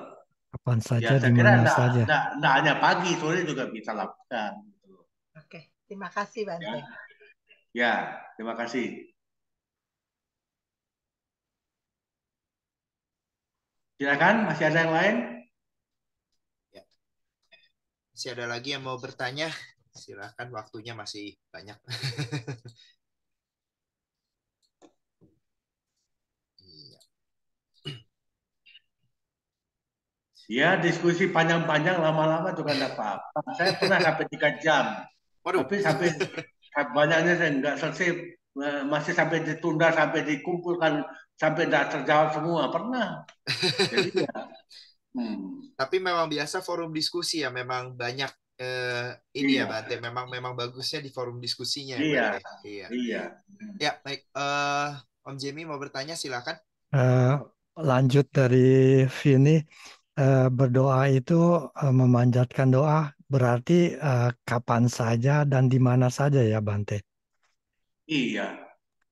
Kapan Ya saja, di saya kira mana saja. nggak hanya pagi, sore juga bisa lakukan. Gitu loh. Oke, terima kasih Ya, Bante. ya, terima kasih. Silakan, masih ada yang lain? Ya. Masih ada lagi yang mau bertanya? Silakan, waktunya masih banyak. Iya. Ya, diskusi panjang-panjang, lama-lama juga nggak apa-apa. Saya pernah sampai 3 jam, Waduh. tapi sampai banyaknya saya nggak selesai, masih sampai ditunda, sampai dikumpulkan, sampai nggak terjawab semua. Pernah. Jadi ya, Tapi memang biasa forum diskusi ya, memang banyak ini ya iya, Bante, memang bagusnya di forum diskusinya ya iya, Bante. Iya. iya. Ya, baik. Om Jimmy mau bertanya, silakan. Lanjut dari Vini, berdoa itu memanjatkan doa berarti kapan saja dan di mana saja ya Bante. Iya,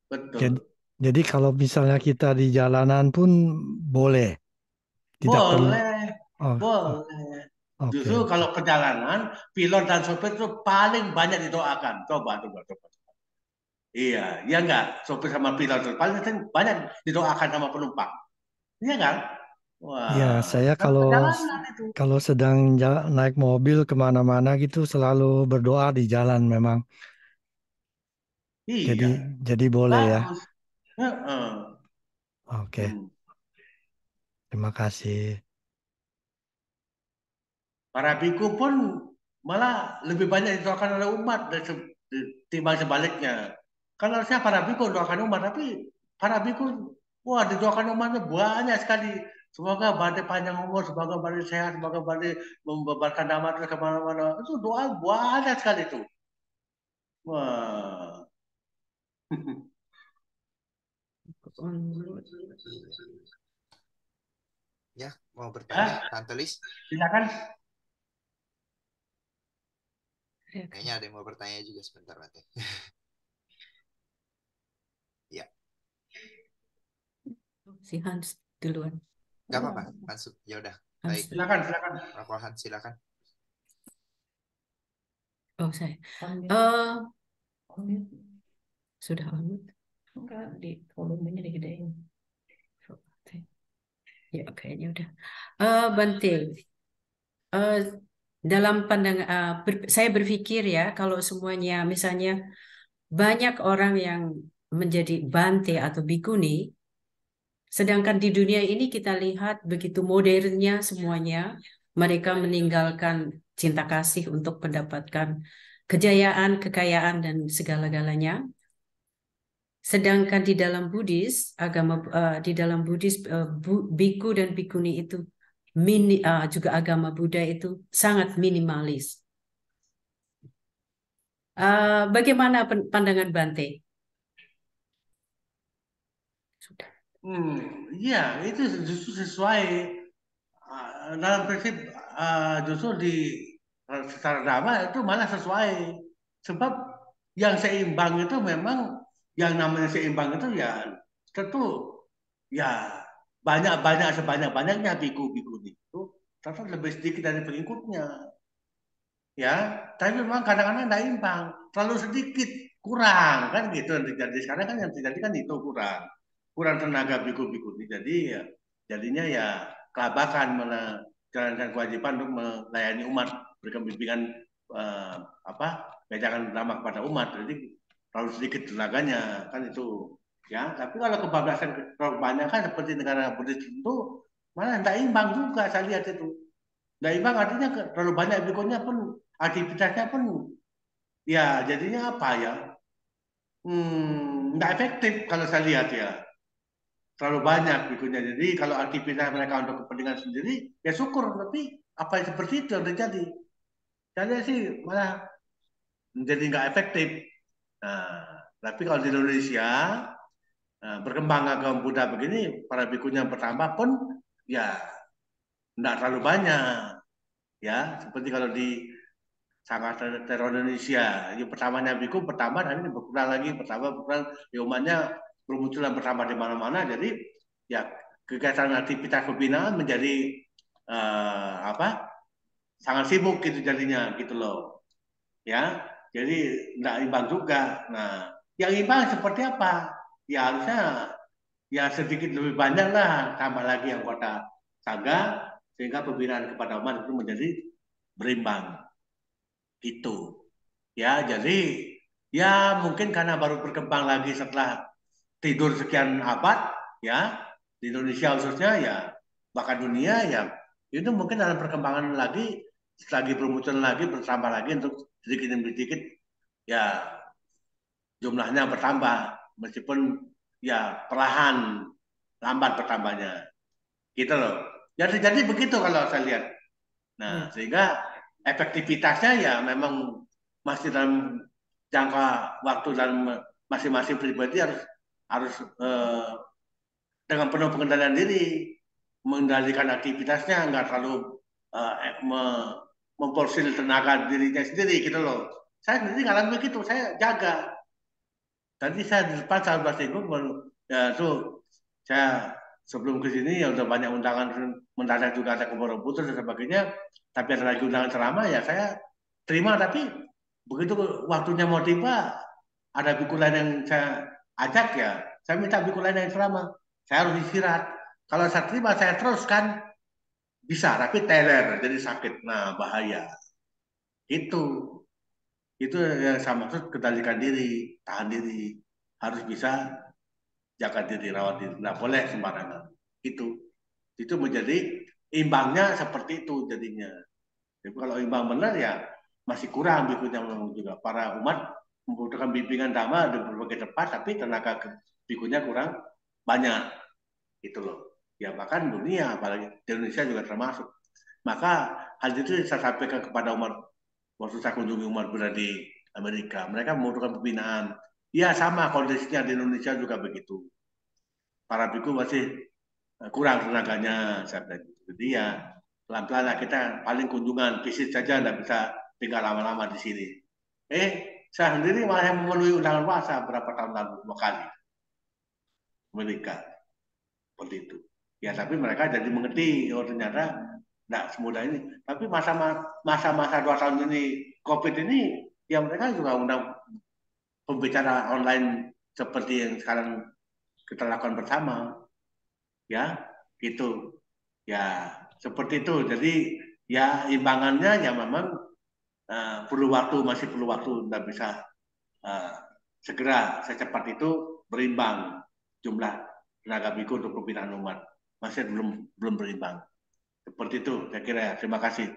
betul. Jadi, jadi kalau misalnya kita di jalanan pun boleh, tidak perlu. Boleh, Oh, oh, boleh. oke, Justru oke. kalau perjalanan, pilot dan sopir itu paling banyak didoakan. Coba, coba, coba. Iya, iya enggak? Sopir sama pilot itu paling sering banyak didoakan sama penumpang. Iya kan? Ya, Wah, saya kalau perjalanan itu. kalau sedang naik mobil kemana-mana gitu selalu berdoa di jalan memang. Jadi Iya, jadi boleh ya. bagus. Heeh. Oke, Hmm. terima kasih. Para biku pun malah lebih banyak didoakan oleh umat timbang sebaliknya. Kan harusnya para biku doakan umat, tapi para biku, wah didoakan umatnya banyak sekali. Semoga Bade panjang umur, semoga Bade sehat, semoga Bade membebarkan nama terus kemana-mana. Itu doa banyak sekali itu. Wah. Ya, mau bertanya, Ya, Tante Lis? silakan. Kayaknya ada yang mau bertanya juga sebentar, Bante. Ya, Si Hans duluan. nggak apa-apa. Langsung, ya udah. Hans Baik, dulu. Silakan, silakan. Pak Kohan, silakan. Oh, saya. Eh, sudah unmute? Enggak, di volumenya digedein. Ya, kayaknya udah. Bante, eh, dalam pandangan, saya berpikir ya, kalau semuanya, misalnya banyak orang yang menjadi Bante atau bikuni, sedangkan di dunia ini kita lihat begitu modernnya semuanya, mereka meninggalkan cinta kasih untuk mendapatkan kejayaan, kekayaan, dan segala-galanya. Sedangkan di dalam Buddhis, di dalam Buddhis, biku dan bikuni itu juga agama Buddha itu sangat minimalis. Bagaimana pandangan Bante? Sudah. Iya, itu justru sesuai. Dalam prinsip justru secara dhamma itu malah sesuai, sebab yang seimbang itu memang, yang namanya seimbang itu ya tentu ya banyak-banyak, sebanyak-banyaknya biku-biku itu tetap lebih sedikit dari pengikutnya, ya. Tapi memang kadang-kadang tidak imbang, terlalu sedikit, kurang kan gitu yang terjadi sekarang. Kan yang terjadi kan itu kurang kurang tenaga biku-biku ini, jadi ya jadinya ya kelabakan menjalankan kewajiban untuk melayani umat, berikan bimbingan, eh, apa jangan lama kepada umat, jadi terlalu sedikit tenaganya kan itu, ya. Tapi kalau kebablasan kebanyakan seperti negara Buddhis itu malah tidak imbang juga, saya lihat itu tidak imbang, artinya terlalu banyak bikunya pun, aktivitasnya pun ya jadinya apa ya, tidak efektif kalau saya lihat ya, terlalu banyak bikunya. Jadi kalau aktivitas mereka untuk kepentingan sendiri, ya syukur. Tapi apa yang seperti itu yang terjadi? Saya sih malah menjadi nggak efektif. Nah, tapi kalau di Indonesia berkembang agama Buddha begini, para bikunya bertambah pun ya tidak terlalu banyak. Ya, seperti kalau di sangat teror Indonesia. Yang pertamanya biku pertama, nanti berkurang lagi, pertama berkurang, ya umatnya bermunculan bertambah di mana-mana. Jadi ya kegiatan aktivitas pembinaan menjadi apa? Sangat sibuk gitu jadinya gitu loh. Ya, jadi nggak imbang juga. Nah, yang imbang seperti apa? Ya harusnya ya sedikit lebih banyak lah, tambah lagi anggota Saga sehingga pembinaan kepada umat itu menjadi berimbang gitu. Ya, jadi ya mungkin karena baru berkembang lagi setelah tidur sekian abad ya di Indonesia khususnya ya bahkan dunia ya itu mungkin dalam perkembangan lagi lagi bermunculan lagi bertambah lagi untuk sedikit demi sedikit ya jumlahnya bertambah meskipun ya perlahan lambat bertambahnya gitu loh. Jadi begitu kalau saya lihat. Nah, Ya. sehingga efektivitasnya ya memang masih dalam jangka waktu dan masing-masing pribadi harus harus dengan penuh pengendalian diri, mengendalikan aktivitasnya, nggak terlalu memporsil tenaga dirinya sendiri gitu loh. Saya sendiri ngalamin begitu, saya jaga. Tadi saya di depan saat Basinggung, ya tuh saya sebelum ke sini ya udah banyak undangan mendadak juga ada ke Borobudur dan sebagainya. Tapi ada lagi undangan ceramah ya saya terima. Tapi begitu waktunya mau tiba, ada biku lain yang saya ajak ya, saya minta biku lain yang ceramah. Saya harus istirahat. Kalau saya terima saya teruskan bisa, tapi teler jadi sakit. Nah bahaya. Itu itu yang saya maksud kendalikan diri, tahan diri, harus bisa jaga diri, rawat diri, nggak boleh sembarangan. Itu menjadi imbangnya seperti itu jadinya. Jadi kalau imbang benar ya masih kurang bikunya juga. Para umat membutuhkan bimbingan dhamma di berbagai tempat, tapi tenaga bikunya kurang banyak. Itu loh. Ya bahkan dunia, apalagi di Indonesia juga termasuk. Maka hal itu saya sampaikan kepada umat waktu saya kunjungi umat Buddha di Amerika. Mereka membutuhkan pembinaan. Ya sama kondisinya di Indonesia juga begitu. Para biku masih kurang tenaganya saya bilang gitu. Jadi ya pelan-pelan lah kita paling kunjungan visit saja tidak bisa tinggal lama-lama di sini. Eh saya sendiri malah yang memenuhi undangan puasa berapa tahun lalu 2 kali menikah seperti itu. Ya tapi mereka jadi mengerti oh ternyata tidak semudah ini. Tapi masa-masa 2 tahun ini COVID ini ya mereka juga undang pembicara online seperti yang sekarang kita lakukan bersama ya gitu ya seperti itu jadi ya imbangannya ya memang perlu waktu masih perlu waktu tidak bisa uh, segera secepat itu berimbang jumlah tenaga biku untuk pembinaan umat masih belum belum berimbang seperti itu saya kira ya terima kasih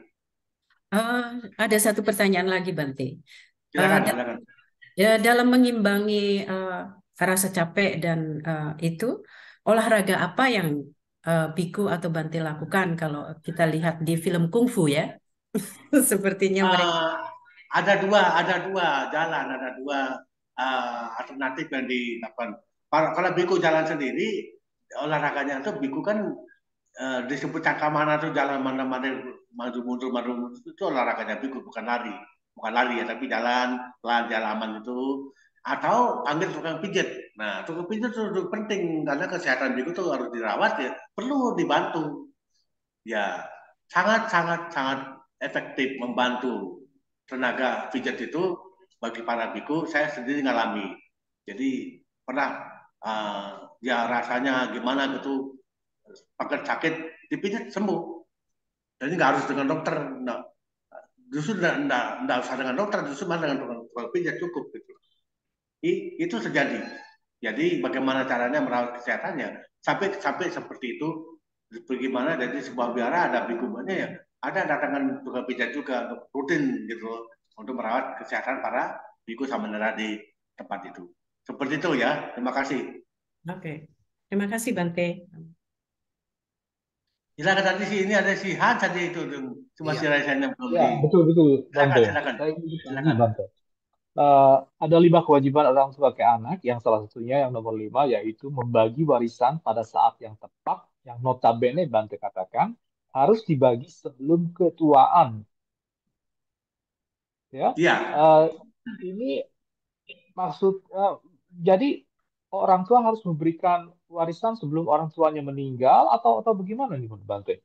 Ada satu pertanyaan lagi, Bante. silakan Da- silakan dalam mengimbangi rasa capek dan itu, olahraga apa yang Biku atau Bante lakukan kalau kita lihat di film kungfu ya? Sepertinya mereka. uh, ada dua jalan ada dua alternatif yang dilakukan kalau biku jalan sendiri olahraganya itu biku kan disebut cangkamana itu jalan mana-mana maju mundur itu olahraganya biku bukan lari ya tapi jalan pelan jalan aman itu atau panggil tukang pijat nah tukang pijat itu penting karena kesehatan biku itu harus dirawat ya perlu dibantu ya sangat sangat sangat efektif membantu tenaga pijat itu bagi para biku saya sendiri ngalami jadi pernah ya rasanya gimana gitu pakai sakit dipijat sembuh. Jadi nggak harus dengan dokter, nggak. Justru nggak usah dengan dokter, justru malah dengan tukang pijat cukup gitu. Itu terjadi. Jadi bagaimana caranya merawat kesehatannya sampai sampai seperti itu. Bagaimana jadi sebuah biara ada bikumannya ya, ada datangan tukang pijat juga untuk rutin gitu untuk merawat kesehatan para biku sama nera di tempat itu. Seperti itu ya. Terima kasih. Oke, terima kasih Bante. Silakan tadi sih ini ada si Han tadi itu cuma Iya. si Raisanya belum Ya, di betul-betul, silakan Bante. silakan Saya ingin tanya, silakan. Bante. Ada 5 kewajiban orang tua ke anak, yang salah satunya yang nomor 5, yaitu membagi warisan pada saat yang tepat, yang notabene Bante katakan harus dibagi sebelum ketuaan. Ya, Iya, ini maksud jadi orang tua harus memberikan warisan sebelum orang tuanya meninggal atau bagaimana nih Bante?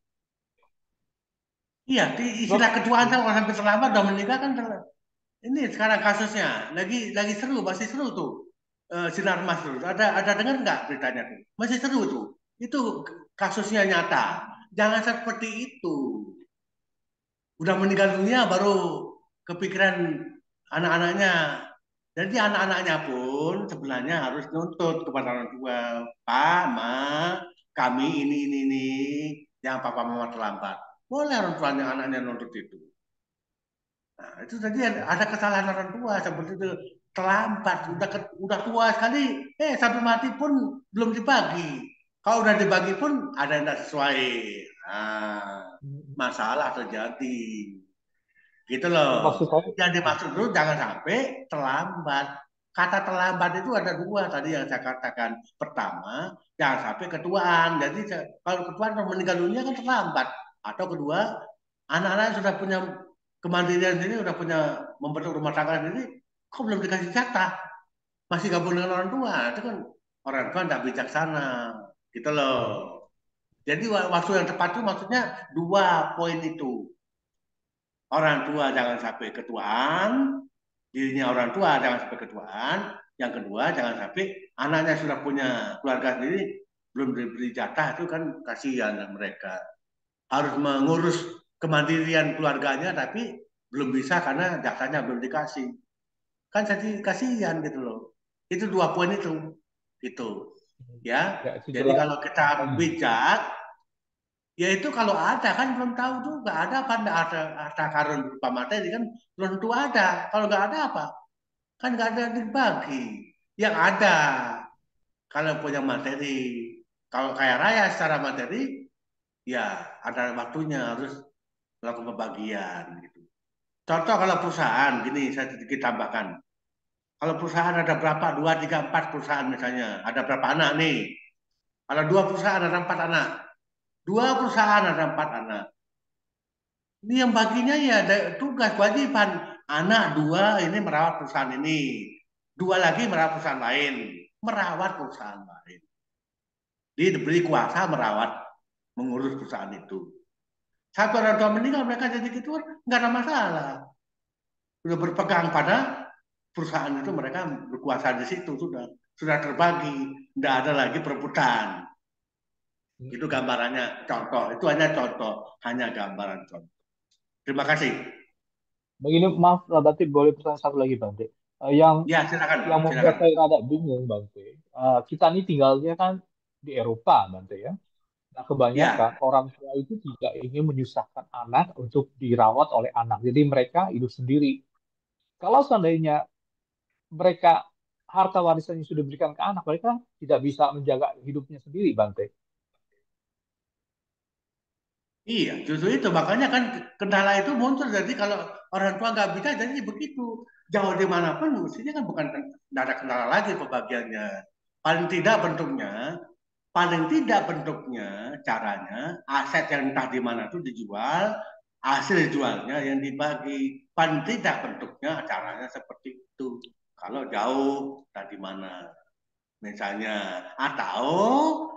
iya. Di Sebab istilah ketuaan kan orang sampai terlambat udah meninggal kan. Ini sekarang kasusnya lagi seru, masih seru tuh. Sinar Mas tuh. Ada dengar nggak beritanya tuh? Masih seru tuh. Itu kasusnya nyata. Jangan seperti itu. Udah meninggal dunia baru kepikiran anak-anaknya. Jadi anak-anaknya pun sebenarnya harus nuntut kepada orang tua. Pak, Ma, kami ini. Yang papa mama terlambat. Boleh orang tuanya anaknya nuntut itu. Nah, itu tadi ada kesalahan orang tua seperti itu, terlambat, udah tua sekali, sampai mati pun belum dibagi. Kalau udah dibagi pun ada yang tidak sesuai. Nah, masalah terjadi. Gitu loh. maksud saya Yang dimaksud dulu jangan sampai terlambat. Kata terlambat itu ada dua tadi yang saya katakan. Pertama, jangan sampai ketuaan. Jadi kalau ketuaan meninggal dunia kan terlambat. Atau kedua, anak-anak yang sudah punya kemandirian ini, sudah punya membentuk rumah tangga sendiri, kok belum dikasih jatah? Masih gabung dengan orang tua. Itu kan orang tua tidak bijaksana. Gitu loh. Jadi waktu yang tepat itu maksudnya dua poin itu. Orang tua jangan sampai ketuaan, dirinya orang tua jangan sampai ketuaan, yang kedua jangan sampai anaknya sudah punya keluarga sendiri belum diberi jatah, itu kan kasihan mereka. Harus mengurus kemandirian keluarganya tapi belum bisa karena jatahnya belum dikasih. Kan jadi kasihan gitu loh. Itu dua poin itu ya. ya itu Jadi jelas. kalau kita bijak, ya itu kalau ada kan belum tahu tuh nggak ada apa nggak ada harta karun berupa materi kan belum tentu ada. Kalau nggak ada apa? Kan nggak ada yang dibagi. Yang ada kalau punya materi, kalau kaya raya secara materi, ya ada waktunya harus melakukan pembagian gitu. Contoh kalau perusahaan, gini saya sedikit tambahkan. Kalau perusahaan ada berapa? Dua, tiga, empat perusahaan misalnya. Ada berapa anak nih? Kalau dua perusahaan ada empat anak. Dua perusahaan ada empat anak. Ini yang baginya ya tugas kewajiban. Anak dua ini merawat perusahaan ini. Dua lagi merawat perusahaan lain. Merawat perusahaan lain. Dia diberi kuasa merawat, mengurus perusahaan itu. Satu orang tua meninggal, mereka jadi gitu, nggak ada masalah. Sudah berpegang pada perusahaan itu, mereka berkuasa di situ, sudah terbagi. Tidak ada lagi perebutan. Itu gambarannya, contoh. Itu hanya contoh, hanya gambaran contoh. Terima kasih. Begini, maaf, Bante, boleh pertanyaan satu lagi, Bante. Yang Ya, silakan, membuat silakan. saya rada bingung, Bante. Kita ini tinggalnya kan di Eropa, Bante ya. Nah, kebanyakan Ya, orang tua itu tidak ingin menyusahkan anak untuk dirawat oleh anak. Jadi mereka hidup sendiri. Kalau seandainya mereka harta warisan yang sudah diberikan ke anak, mereka tidak bisa menjaga hidupnya sendiri, Bante. iya, justru itu. Makanya kan kendala itu muncul. Jadi kalau orang tua nggak bisa, jadi begitu. Jauh dimanapun, mestinya kan bukan tidak ada kendala lagi pembagiannya. Paling tidak bentuknya, paling tidak bentuknya, caranya, aset yang entah di mana itu dijual, hasil jualnya yang dibagi. Paling tidak bentuknya, caranya seperti itu. Kalau jauh, entah di mana. Misalnya, atau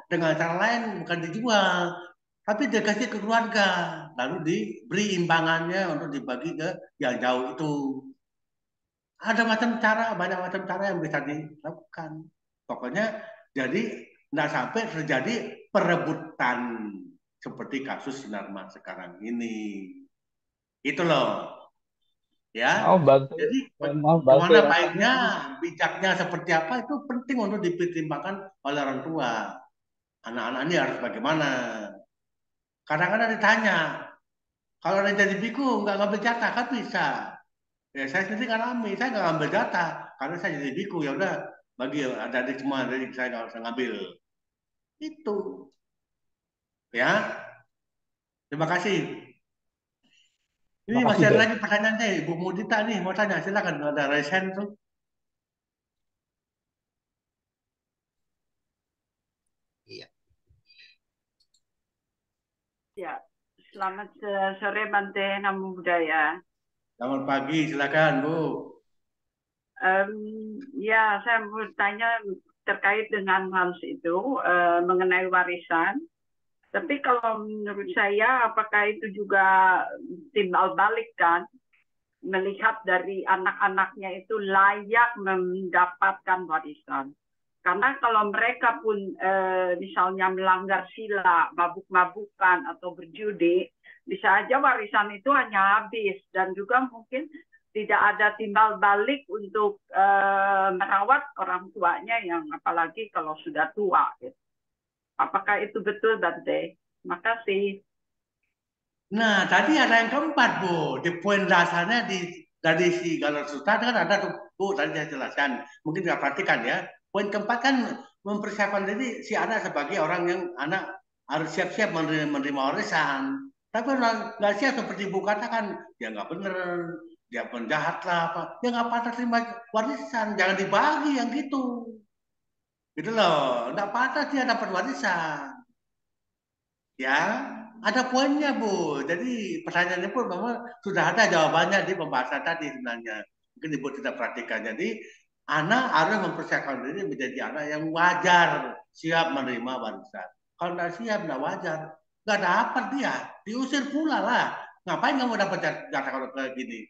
dengan cara lain bukan dijual, tapi dikasih ke keluarga, lalu diberi imbangannya untuk dibagi ke yang jauh itu. Ada macam cara, banyak macam cara yang bisa dilakukan. Pokoknya jadi tidak sampai terjadi perebutan seperti kasus Sinarmas sekarang ini. Itu loh, ya. Mau Bante, Jadi mau Bante kemana rasanya baiknya, ini bijaknya seperti apa itu penting untuk dipertimbangkan oleh orang tua. Anak-anak ini harus bagaimana? Kadang-kadang ditanya, kalau ada jadi biku nggak ngambil jatah kan bisa. Ya saya sendiri alami, saya nggak ngambil jatah karena saya jadi biku ya udah bagi ada di semua dari saya nggak usah ngambil. Itu ya. Terima kasih. Ini terima kasih masih ada deh. lagi pertanyaannya Ibu Mudita nih mau tanya silakan ada resen tuh. Iya. Ya, selamat sore Bante Namo Buddhaya. Selamat pagi, silakan Bu. Ya, saya mau tanya terkait dengan hal itu mengenai warisan. Tapi kalau menurut saya, apakah itu juga timbal balik kan? Melihat dari anak-anaknya itu layak mendapatkan warisan. Karena kalau mereka pun misalnya melanggar sila, mabuk-mabukan atau berjudi, bisa aja warisan itu hanya habis dan juga mungkin tidak ada timbal balik untuk merawat orang tuanya yang apalagi kalau sudah tua. Gitu. Apakah itu betul, Bante? Makasih. Nah, tadi ada yang keempat, Bu. Di poin dasarnya dari si Gatot Sultan kan ada tuh, Bu, tadi saya jelaskan. Mungkin nggak perhatikan ya. Poin keempat kan mempersiapkan diri si anak sebagai orang yang anak harus siap-siap menerima warisan. Tapi orang nggak siap seperti Bu katakan, dia nggak bener, dia penjahat lah, apa. Dia nggak patah terima warisan, jangan dibagi yang gitu. Gitu loh, nggak patah dia dapat warisan. Ya, ada poinnya, Bu. Jadi pertanyaannya pun memang sudah ada jawabannya di pembahasan tadi sebenarnya. Mungkin Ibu tidak perhatikan. Jadi anak harus mempersiapkan diri menjadi anak yang wajar, siap menerima warisan. Kalau tidak siap, tidak wajar. Nggak dapat dia, diusir pula lah. Ngapain kamu dapat jatah kalau kayak gini?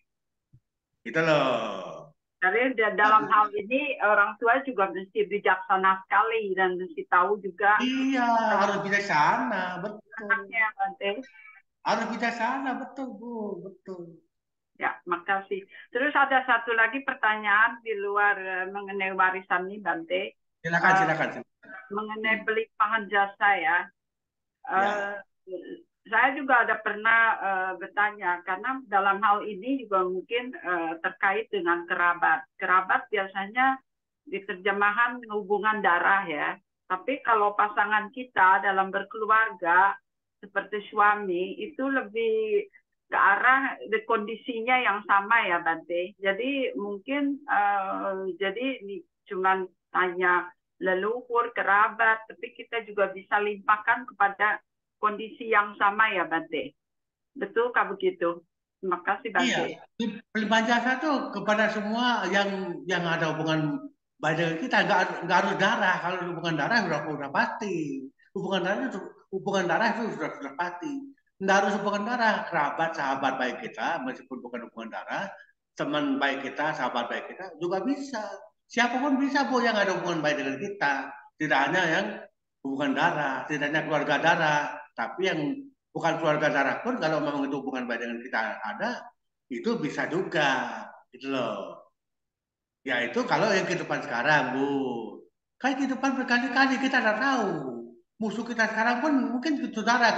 Gitu loh. Jadi dalam hal ini orang tua juga mesti bijaksana sekali dan mesti tahu juga Iya, harus bijaksana, betul. anaknya, Bante. Harus bijaksana, betul, Bu, betul. Ya, makasih. Terus ada satu lagi pertanyaan di luar mengenai warisan ini, Bante. Silakan, silakan. Mengenai pelimpahan jasa ya. Ya. Saya juga ada pernah bertanya, karena dalam hal ini juga mungkin terkait dengan kerabat. Kerabat biasanya diterjemahan hubungan darah ya. Tapi kalau pasangan kita dalam berkeluarga, seperti suami, itu lebih ke arah kondisinya yang sama ya, Bante. Jadi mungkin jadi cuman hanya leluhur, kerabat, tapi kita juga bisa limpahkan kepada kondisi yang sama ya, Bante. Betulkah begitu? Terima kasih, Bante. Iya, pelimpahan jasa tuh kepada semua yang ada hubungan baik dengan kita, nggak harus darah. Kalau hubungan darah sudah pasti. Hubungan darah itu sudah pasti. Nggak harus hubungan darah, kerabat, sahabat baik kita, meskipun bukan hubungan darah, teman baik kita, sahabat baik kita juga bisa. Siapapun bisa, Bu, yang ada hubungan baik dengan kita. Tidak hanya yang hubungan darah, tidak hanya keluarga darah, tapi yang bukan keluarga darah pun kalau memang itu hubungan baik dengan kita ada, itu bisa juga, gitu loh. Ya itu kalau yang kehidupan sekarang, Bu. Kan kehidupan berkali-kali kita tidak tahu. Musuh kita sekarang pun mungkin saudara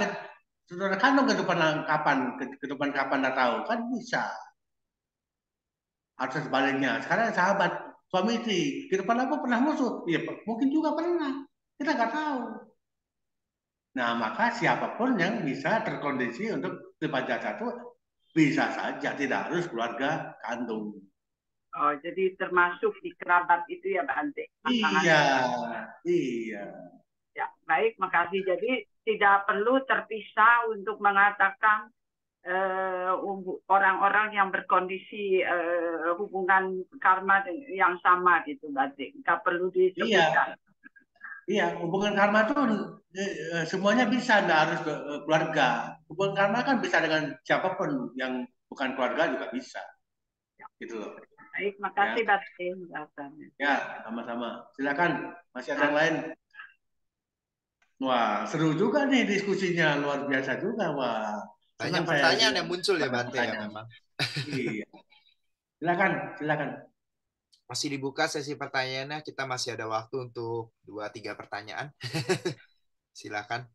kandung kehidupan kapan tidak tahu, kan bisa. Atau sebaliknya, sekarang sahabat, suami istri, kehidupan apa pernah musuh? Iya, mungkin juga pernah. Kita nggak tahu. Nah, maka siapapun yang bisa terkondisi untuk terlibat jasa itu bisa saja, tidak harus keluarga kandung. Oh, jadi termasuk di kerabat itu ya, Bante. Iya, iya. Ya, baik, makasih. Jadi tidak perlu terpisah untuk mengatakan orang-orang yang berkondisi hubungan karma yang sama gitu, Bante. Nggak perlu disebutkan. Iya, hubungan karma itu semuanya bisa, nggak harus keluarga. Hubungan karma kan bisa dengan siapapun yang bukan keluarga juga bisa. Gitu loh. Baik, makasih Bante. Ya, sama-sama. Silakan, masih ada yang lain. Wah, seru juga nih diskusinya, luar biasa juga. Wah, banyak pertanyaan yang muncul ya, Bante ya memang. Iya. Silakan, silakan. Masih dibuka sesi pertanyaannya, kita masih ada waktu untuk 2-3 pertanyaan. Silakan.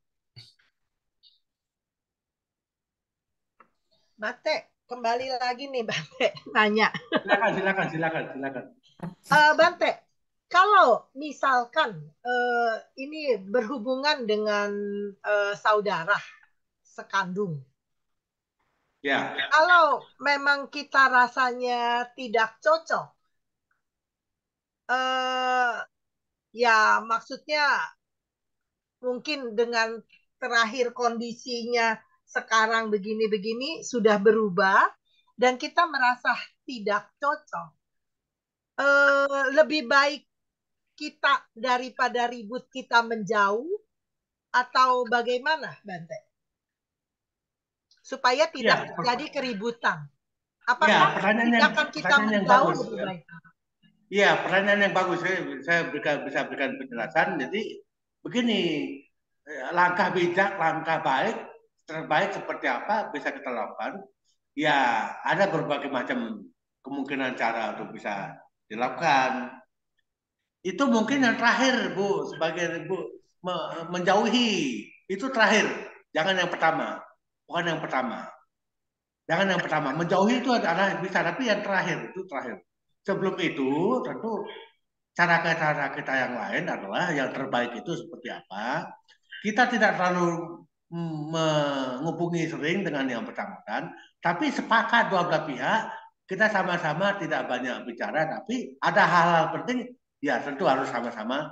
Bante, kembali lagi nih Bante, nanya. Silakan. Bante, kalau misalkan ini berhubungan dengan saudara sekandung, ya. Kalau memang kita rasanya tidak cocok, ya maksudnya mungkin dengan terakhir kondisinya sekarang begini-begini sudah berubah, dan kita merasa tidak cocok, lebih baik kita daripada ribut kita menjauh atau bagaimana, Bante? Supaya tidak terjadi keributan. Apakah tindakan kita menjauh lebih baik? Iya, pertanyaan yang bagus. Saya bisa berikan penjelasan. Jadi begini, langkah bijak, langkah baik, terbaik seperti apa bisa kita lakukan. Ya, ada berbagai macam kemungkinan cara untuk bisa dilakukan. Itu mungkin yang terakhir, Bu, sebagai Bu menjauhi. Itu terakhir, jangan yang pertama. Bukan yang pertama. Jangan yang pertama. Menjauhi itu adalah bisa, tapi yang terakhir itu terakhir. Sebelum itu, tentu cara kita yang lain adalah yang terbaik itu seperti apa. Kita tidak terlalu menghubungi sering dengan yang bersangkutan, tapi sepakat dua belah pihak, kita sama-sama tidak banyak bicara, tapi ada hal-hal penting, ya tentu harus sama-sama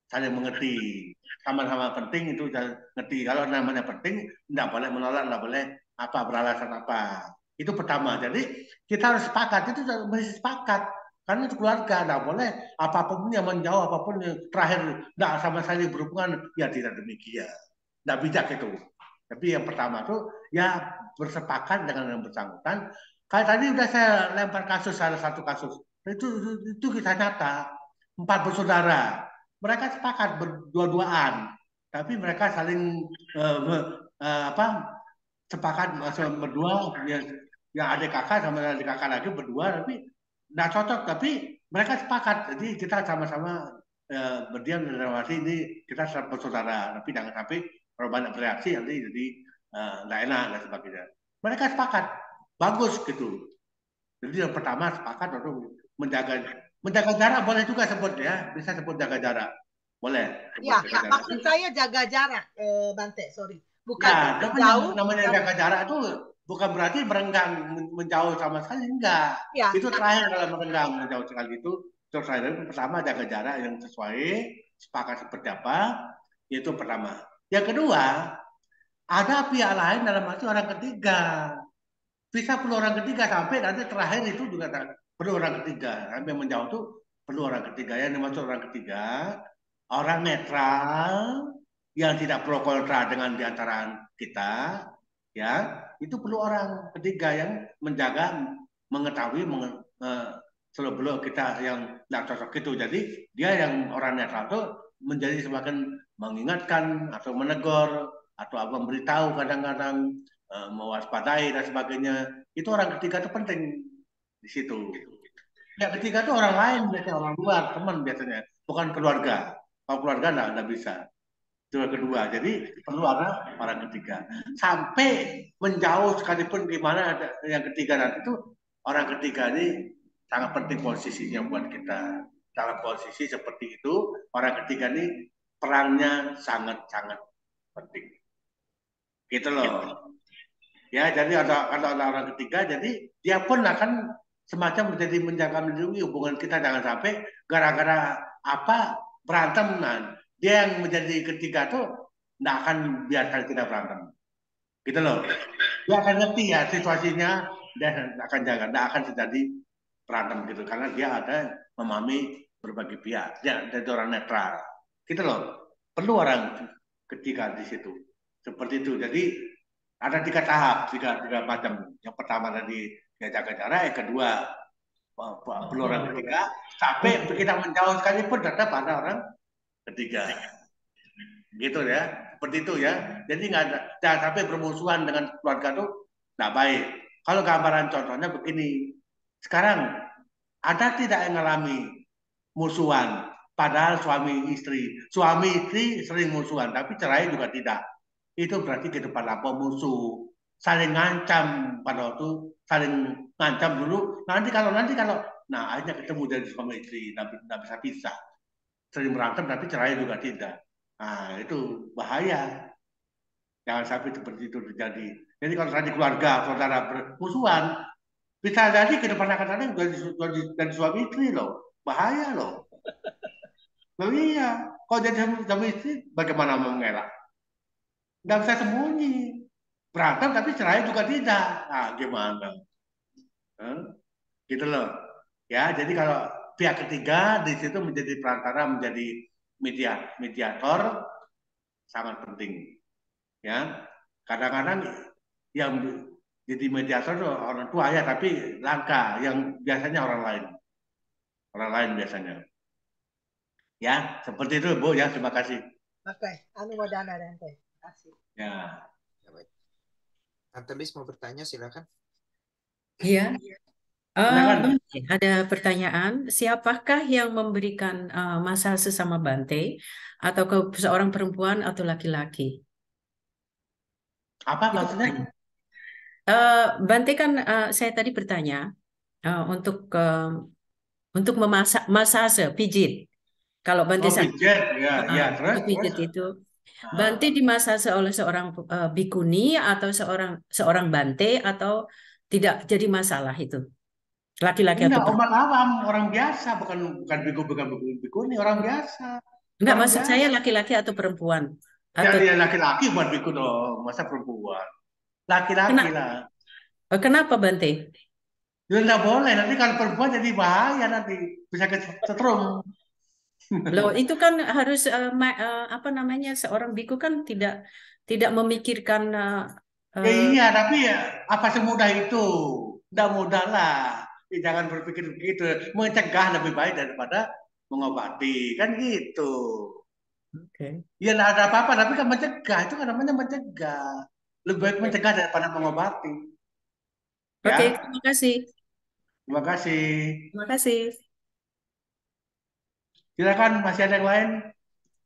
saling mengerti. Sama-sama penting itu ngerti. Kalau namanya penting, tidak boleh menolak, tidak boleh apa beralasan apa. Itu pertama. Jadi kita harus sepakat, itu mesti sepakat. Karena itu keluarga, tidak boleh apapun yang menjauh, apapun yang terakhir tidak sama sekali berhubungan, ya tidak demikian. Tidak bijak itu. Tapi yang pertama tuh ya bersepakat dengan yang bersangkutan. Kayak tadi udah saya lempar kasus, salah satu kasus. Itu kisah nyata. 4 bersaudara. Mereka sepakat berdua-duaan. Tapi mereka saling sepakat berdua, yang adik kakak sama adik kakak lagi berdua, tapi nggak cocok, tapi mereka sepakat. Jadi kita sama-sama berdiam dalam arti ini kita bersaudara, tapi jangan sampai kalau banyak bereaksi nanti jadi nggak enak dan sebagainya. Mereka sepakat, bagus gitu. Jadi yang pertama sepakat untuk menjaga jarak, boleh juga sebut ya, bisa sebut jaga jarak, boleh. Ya, maksud saya jaga jarak, Bante, sorry. Bukan ya, jauh. Namanya jaga jarak itu bukan berarti merenggang menjauh sama sekali, enggak. Ya. Itu terakhir kalau merenggang menjauh sekali itu. Terus pertama jaga jarak yang sesuai, sepakat seperti apa, itu pertama. Yang kedua, ada pihak lain dalam arti orang ketiga. Bisa perlu orang ketiga sampai nanti terakhir itu juga perlu orang ketiga. Sampai menjauh itu perlu orang ketiga. Yang dimaksud orang ketiga, orang netral yang tidak pro kontra dengan diantara kita, ya itu perlu orang ketiga yang menjaga, mengetahui, sebelum kita yang tidak cocok itu. Jadi dia yang orang netral itu menjadi semakin mengingatkan atau menegur atau memberitahu kadang-kadang mewaspadai dan sebagainya. Itu orang ketiga itu penting di situ. Yang ketiga itu orang lain, biasanya orang luar, teman biasanya, bukan keluarga. Kalau keluarga nggak bisa. Itu yang kedua. Jadi perlu ada orang ketiga. Sampai menjauh sekalipun gimana ada yang ketiga nanti itu orang ketiga ini sangat penting posisinya buat kita. Dalam posisi seperti itu, orang ketiga ini perannya sangat-sangat penting. Gitu loh. Ya, jadi kalau ada orang ketiga, jadi dia pun akan semacam menjadi menjaga melindungi hubungan kita, jangan sampai gara-gara apa berantem. Nah, dia yang menjadi ketiga tuh nggak akan biarkan kita berantem. Gitu loh. Dia akan ngerti ya situasinya dan akan jaga, nggak akan terjadi berantem gitu karena dia ada memahami berbagai pihak. Dia jadi orang netral. Gitu loh. Perlu orang ketiga di situ. Seperti itu. Jadi ada 3 tahap, tiga macam. Yang pertama tadi ya jaga jarak, yang kedua perlu orang ketiga. Sampai kita menjauh sekalipun tetap ada orang ketiga. Gitu ya, seperti itu ya. Jadi jangan sampai bermusuhan dengan keluarga itu nggak baik. Kalau gambaran contohnya begini, sekarang ada tidak yang mengalami musuhan, padahal suami istri sering musuhan, tapi cerai juga tidak. Itu berarti ke depan apa musuh, saling ngancam pada waktu, saling ngancam dulu. Nanti kalau nah akhirnya ketemu dari suami istri, nggak bisa pisah, sering berantem tapi cerai juga tidak. Nah itu bahaya. Jangan sampai seperti itu terjadi. Jadi kalau tadi keluarga, saudara bermusuhan, bisa jadi ke depan akan ada dari suami istri loh. Bahaya loh. Loh iya. Kalau jadi suami istri, bagaimana mau mengelak? Nggak bisa sembunyi. Berantem tapi cerai juga tidak. Nah gimana? Eh, gitu loh. Ya, jadi kalau pihak ketiga di situ menjadi perantara, menjadi mediator sangat penting. Ya, kadang-kadang yang jadi mediator itu orang tua ya, tapi langka. Yang biasanya orang lain biasanya. Ya, seperti itu Bu. Ya, terima kasih. Oke, Anumodana Dante. Terima kasih. Ya. Ya, baik. Tante Lis mau bertanya, silakan. Iya. Silakan. Bante, ada pertanyaan. Siapakah yang memberikan masalah sesama Bante, atau ke seorang perempuan atau laki-laki? Apa Itu maksudnya? pertanyaan. Bante kan saya tadi bertanya untuk memasak masase pijit. Kalau Bante Oh, pijat. Ya, ya. Terus, untuk pijit terus. itu, Ah. Bante dimasase oleh seorang bikuni atau seorang Bante, atau tidak jadi masalah itu? Laki-laki atau Enggak, perempuan? umat awam, orang biasa, bukan biku ini orang biasa. Enggak, Orang maksud saya biasa. laki-laki atau perempuan? Ya, Atau dia laki-laki buat biku dong, masa perempuan. Laki-laki kenapa, lah. kenapa Bante? Ya enggak boleh, nanti kalau perempuan jadi bahaya nanti. Bisa kesetrum. Loh, itu kan harus apa namanya, seorang biku kan tidak memikirkan Ya eh, iya, tapi ya apa semudah itu? Enggak mudah lah. Ya, jangan berpikir begitu. Mencegah lebih baik daripada mengobati. Kan gitu. oke. Ya enggak ada apa-apa, tapi kan mencegah. Itu kan namanya mencegah. Lebih baik Oke. mencegah daripada mengobati. Oke, Ya, terima kasih. terima kasih. Terima kasih. Silakan, masih ada yang lain?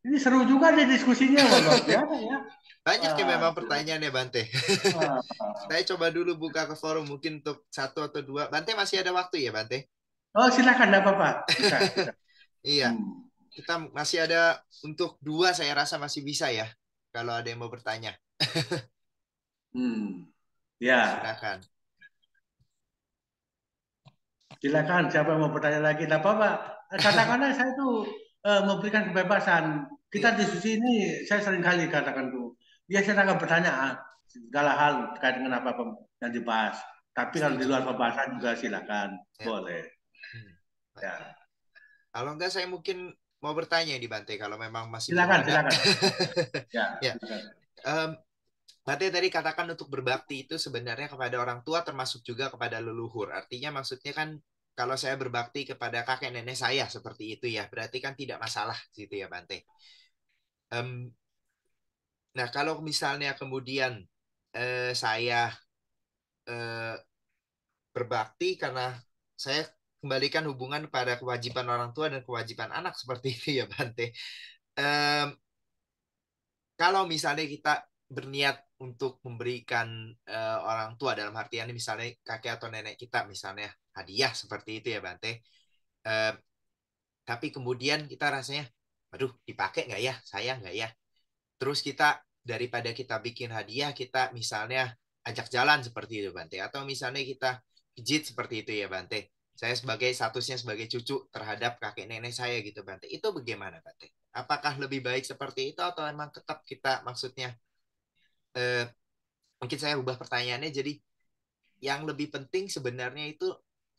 Ini seru juga nih diskusinya, luar biasa ya. Banyak ya memang Waduh. pertanyaannya, Bante. Wah. Saya coba dulu buka ke forum, mungkin untuk 1 atau 2. Bante masih ada waktu ya, Bante? Oh, silakan, enggak apa-apa. Bisa, bisa. Iya, Hmm. kita masih ada untuk 2, saya rasa masih bisa ya, kalau ada yang mau bertanya. Hmm. Ya, Silakan. silakan. Siapa yang mau bertanya lagi? Enggak apa-apa. Kadang-kadang saya tuh memberikan kebebasan. Kita Iya. diskusi ini, saya sering kali katakan tuh. Dia silakan bertanya segala hal terkait dengan apa yang dibahas. Tapi kalau di Setuju. luar pembahasan juga silakan. Ya. Boleh. Baik. Ya. Kalau enggak, saya mungkin mau bertanya di Bante, kalau memang masih belum Silakan, ada. silakan. Ya, Ya. silakan. Bante tadi katakan untuk berbakti itu sebenarnya kepada orang tua termasuk juga kepada leluhur. Artinya maksudnya kan kalau saya berbakti kepada kakek nenek saya seperti itu ya, berarti kan tidak masalah gitu ya, Bante. Nah, kalau misalnya kemudian saya berbakti karena saya kembalikan hubungan pada kewajiban orang tua dan kewajiban anak seperti itu ya, Bante. Kalau misalnya kita berniat untuk memberikan orang tua, dalam artian misalnya kakek atau nenek kita misalnya hadiah seperti itu ya, Bante. Tapi kemudian kita rasanya, aduh, dipakai nggak ya, sayang nggak ya. Terus kita daripada kita bikin hadiah, kita misalnya ajak jalan seperti itu, Bante. Atau misalnya kita pijit seperti itu ya, Bante. Saya sebagai statusnya sebagai cucu terhadap kakek nenek saya gitu, Bante. Itu bagaimana, Bante? Apakah lebih baik seperti itu atau emang tetap kita maksudnya mungkin saya ubah pertanyaannya jadi yang lebih penting sebenarnya itu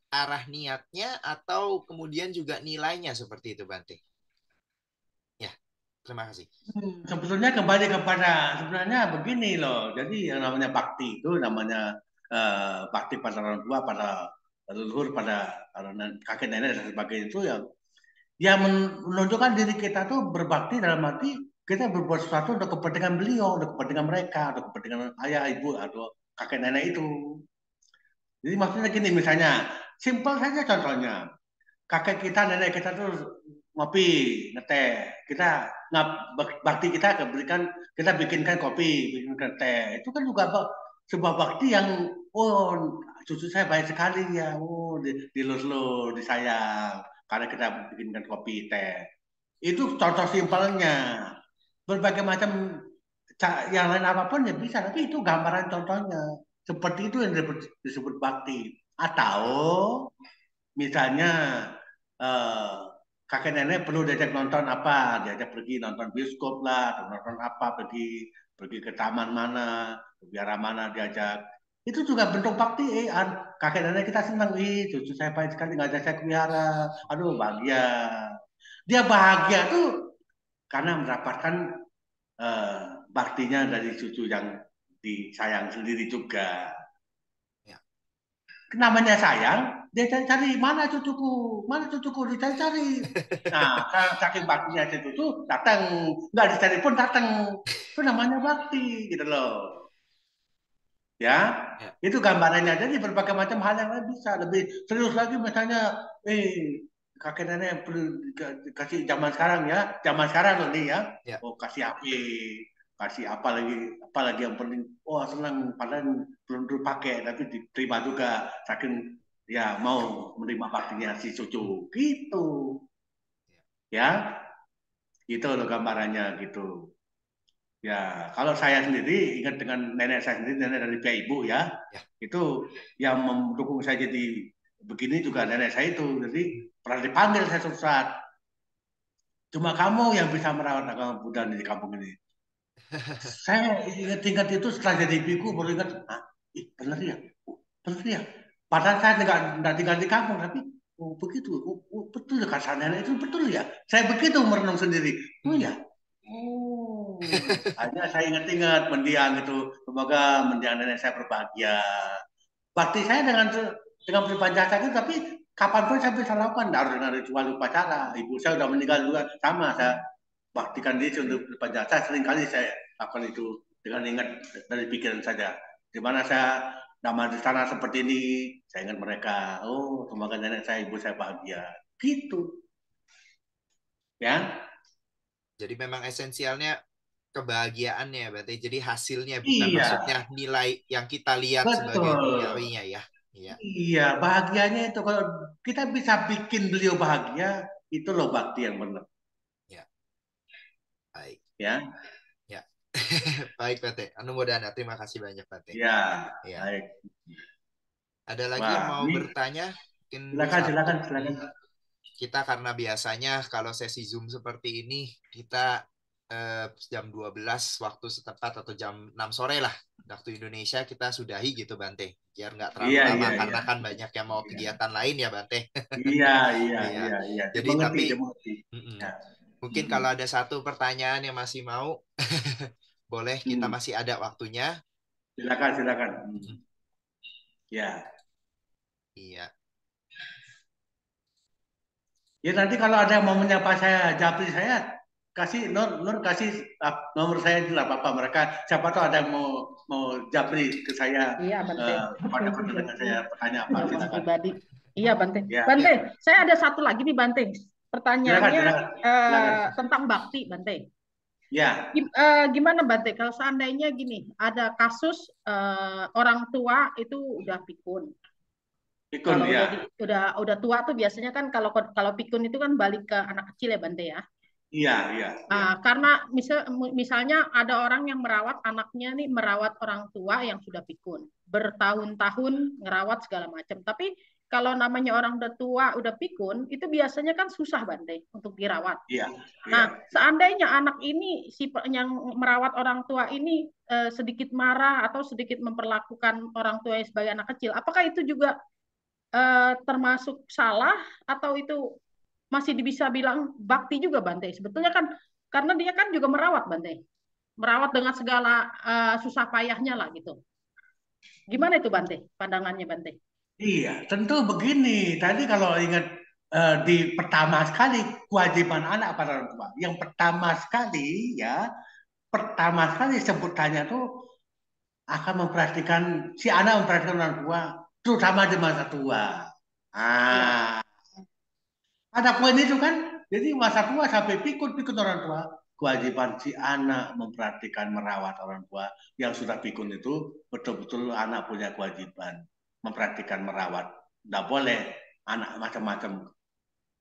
arah niatnya atau kemudian juga nilainya seperti itu, Bante? Ya, terima kasih. Sebetulnya kembali kepada sebenarnya begini loh. Jadi yang namanya bakti itu namanya bakti pada orang tua, pada leluhur, pada kakek nenek dan sebagainya itu yang menunjukkan diri kita tuh berbakti dalam arti kita berbuat sesuatu untuk kepentingan beliau, untuk kepentingan mereka, untuk kepentingan ayah, ibu atau kakek nenek itu. Jadi maksudnya gini misalnya, simpel saja contohnya. Kakek kita, nenek kita tuh ngopi, ngeteh. Kita bakti kita berikan, kita bikinkan kopi, bikinkan teh. Itu kan juga sebuah bakti yang, oh cucu saya baik sekali ya, oh dilus-lus, disayang, karena kita bikinkan kopi, teh. Itu contoh simpelnya. Berbagai macam yang lain apapun ya bisa, tapi itu gambaran contohnya. Seperti itu yang disebut bakti. Atau misalnya eh, kakek nenek perlu diajak nonton apa, diajak pergi nonton bioskop lah, atau nonton apa, pergi ke taman mana, ke biara mana diajak. Itu juga bentuk bakti. Kakek nenek kita senang, cucu saya baik sekali ngajak saya pelihara. Aduh, bahagia. Dia bahagia tuh karena mendapatkan baktinya dari cucu yang disayang sendiri juga. Ya. Namanya sayang, dia cari-cari mana cucuku dicari-cari. Nah, saking baktinya si cucu datang, nggak dicari pun datang. Itu namanya bakti, gitu loh. Ya, Ya. itu gambarannya. Jadi berbagai macam hal yang lain bisa lebih serius lagi, misalnya, kakek nenek perlu kasih zaman sekarang ya, zaman sekarang loh nih ya. Ya. Oh, kasih HP, kasih apa lagi yang penting. Oh, senang, padahal belum pakai tapi diterima juga, saking ya mau menerima baktinya si cucu gitu. Ya, itu loh gambarannya gitu. Ya, kalau saya sendiri ingat dengan nenek saya sendiri, nenek dari pihak ibu ya, itu yang mendukung saya jadi begini juga nenek saya itu. Jadi pernah dipanggil saya suatu saat, cuma kamu yang bisa merawat agama Buddha di kampung ini. Saya ingat itu setelah jadi biku baru ingat, benar ya, benar ya. Padahal saya tidak tinggal di kampung, tapi begitu, betul ya kata nenek itu betul ya. Saya begitu merenung sendiri, oh ya. Oh, hanya saya ingat-ingat mendiang itu, semoga mendiang nenek saya berbahagia. Bakti saya dengan pribadi jasa itu, tapi kapanpun saya bisa lakukan, harus dengan ritual upacara. Ibu saya sudah meninggal juga, sama saya baktikan diri untuk pribadi jasa. Seringkali saya lakukan itu dengan ingat dari pikiran saja. Di mana saya nama di sana seperti ini, saya ingat mereka. Oh, semoga nenek saya, ibu saya bahagia. Gitu, ya. Jadi memang esensialnya kebahagiaannya, berarti jadi hasilnya bukan Iya, maksudnya nilai yang kita lihat sebagai betul. duniawinya ya. Iya. Iya, bahagianya itu kalau kita bisa bikin beliau bahagia, itu loh bakti yang benar. Ya. Baik. Ya. Ya. Baik, Bante. Anumodana, terima kasih banyak, Bante. Ya, Ya. baik. Ada lagi yang mau bertanya? Mungkin silakan. Kita karena biasanya kalau sesi Zoom seperti ini kita jam 12 waktu setempat atau jam 6 sore lah waktu Indonesia kita sudahi gitu, Bante, biar nggak terlalu lama karena kan banyak yang mau kegiatan lain ya, Bante. Iya. Jadi dimengerti. Mungkin kalau ada satu pertanyaan yang masih mau boleh, kita masih ada waktunya. Silakan. Ya. Iya. Ya, nanti kalau ada yang mau menyapa saya, japri saya, kasih Nur kasih nomor saya di apa mereka. Siapa tahu ada yang mau japri ke saya. Iya, Bante. Pada pendengar saya bertanya apa, silakan. Pribadi. Iya, Bante. Ya. Bante, saya ada satu lagi nih, Bante. Pertanyaannya silakan. Tentang bakti, Bante. Ya. Gimana, Bante? Kalau seandainya gini, ada kasus orang tua itu udah pikun. Kalau ya. udah tua tuh biasanya kan kalau pikun itu kan balik ke anak kecil ya, Bante ya. Iya. Karena misalnya ada orang yang merawat anaknya nih, merawat orang tua yang sudah pikun, bertahun-tahun ngerawat segala macam. Tapi kalau namanya orang udah tua, udah pikun, itu biasanya kan susah, Bante, untuk dirawat. Iya. Nah, seandainya anak ini yang merawat orang tua ini sedikit marah atau sedikit memperlakukan orang tua sebagai anak kecil, apakah itu juga termasuk salah atau itu masih bisa bilang bakti juga, Bante? Sebetulnya kan karena dia kan juga merawat, Bante, merawat dengan segala susah payahnya lah gitu. Gimana itu, Bante, pandangannya, Bante? Iya, tentu begini. Tadi kalau ingat di pertama sekali kewajiban anak pada orang tua, yang pertama sekali sebutannya tuh akan memperhatikan si anak, memperhatikan orang tua, terutama di masa tua. Ada poin itu kan. Jadi masa tua sampai pikun orang tua, kewajiban si anak memperhatikan, merawat orang tua yang sudah pikun itu, betul-betul anak punya kewajiban memperhatikan, merawat. Tidak boleh anak macam-macam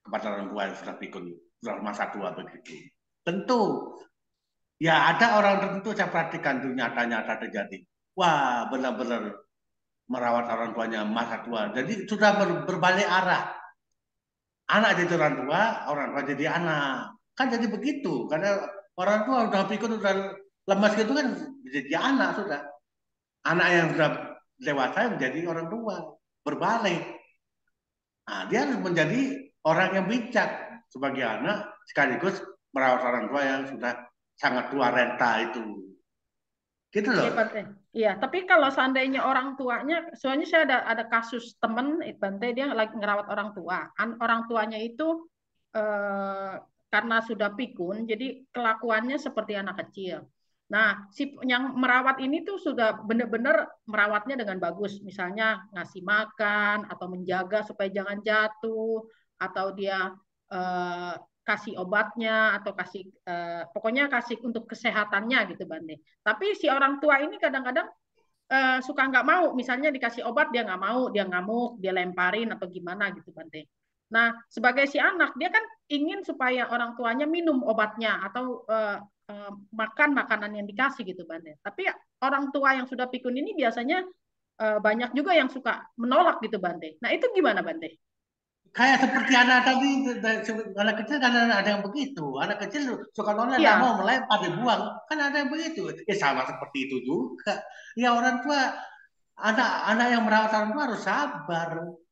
kepada orang tua yang sudah pikun, sudah masa tua begitu. Tentu ya ada orang tertentu saya perhatikan itu nyata-nyata terjadi. Wah, benar-benar merawat orang tuanya masa tua. Jadi sudah berbalik arah. Anak jadi orang tua jadi anak. Kan jadi begitu. Karena orang tua udah pikun, udah lemas gitu kan, jadi anak sudah. Anak yang sudah dewasa menjadi orang tua, berbalik. Nah, dia harus menjadi orang yang bijak sebagai anak, sekaligus merawat orang tua yang sudah sangat tua renta itu. Gitu Iya, loh. Bante. Iya, tapi kalau seandainya orang tuanya, soalnya saya ada kasus temen, Bante, dia lagi ngerawat orang tua. Orang tuanya itu karena sudah pikun, jadi kelakuannya seperti anak kecil. Nah, si yang merawat ini tuh sudah benar-benar merawatnya dengan bagus. Misalnya ngasih makan atau menjaga supaya jangan jatuh, atau dia eh, kasih obatnya atau kasih pokoknya kasih untuk kesehatannya gitu, Bante. Tapi si orang tua ini kadang-kadang suka nggak mau, misalnya dikasih obat dia nggak mau, dia ngamuk, dia lemparin atau gimana gitu, Bante. Nah, sebagai si anak dia kan ingin supaya orang tuanya minum obatnya atau makan makanan yang dikasih gitu, Bante. Tapi orang tua yang sudah pikun ini biasanya banyak juga yang suka menolak gitu, Bante. Nah, itu gimana, Bante? Kayak seperti anak tadi, anak kecil kan ada yang begitu. Anak kecil suka nolak, nggak mau Iya, melempar, dibuang. Kan ada yang begitu. Sama seperti itu juga. Ya orang tua, anak-anak yang merawat orang tua harus sabar.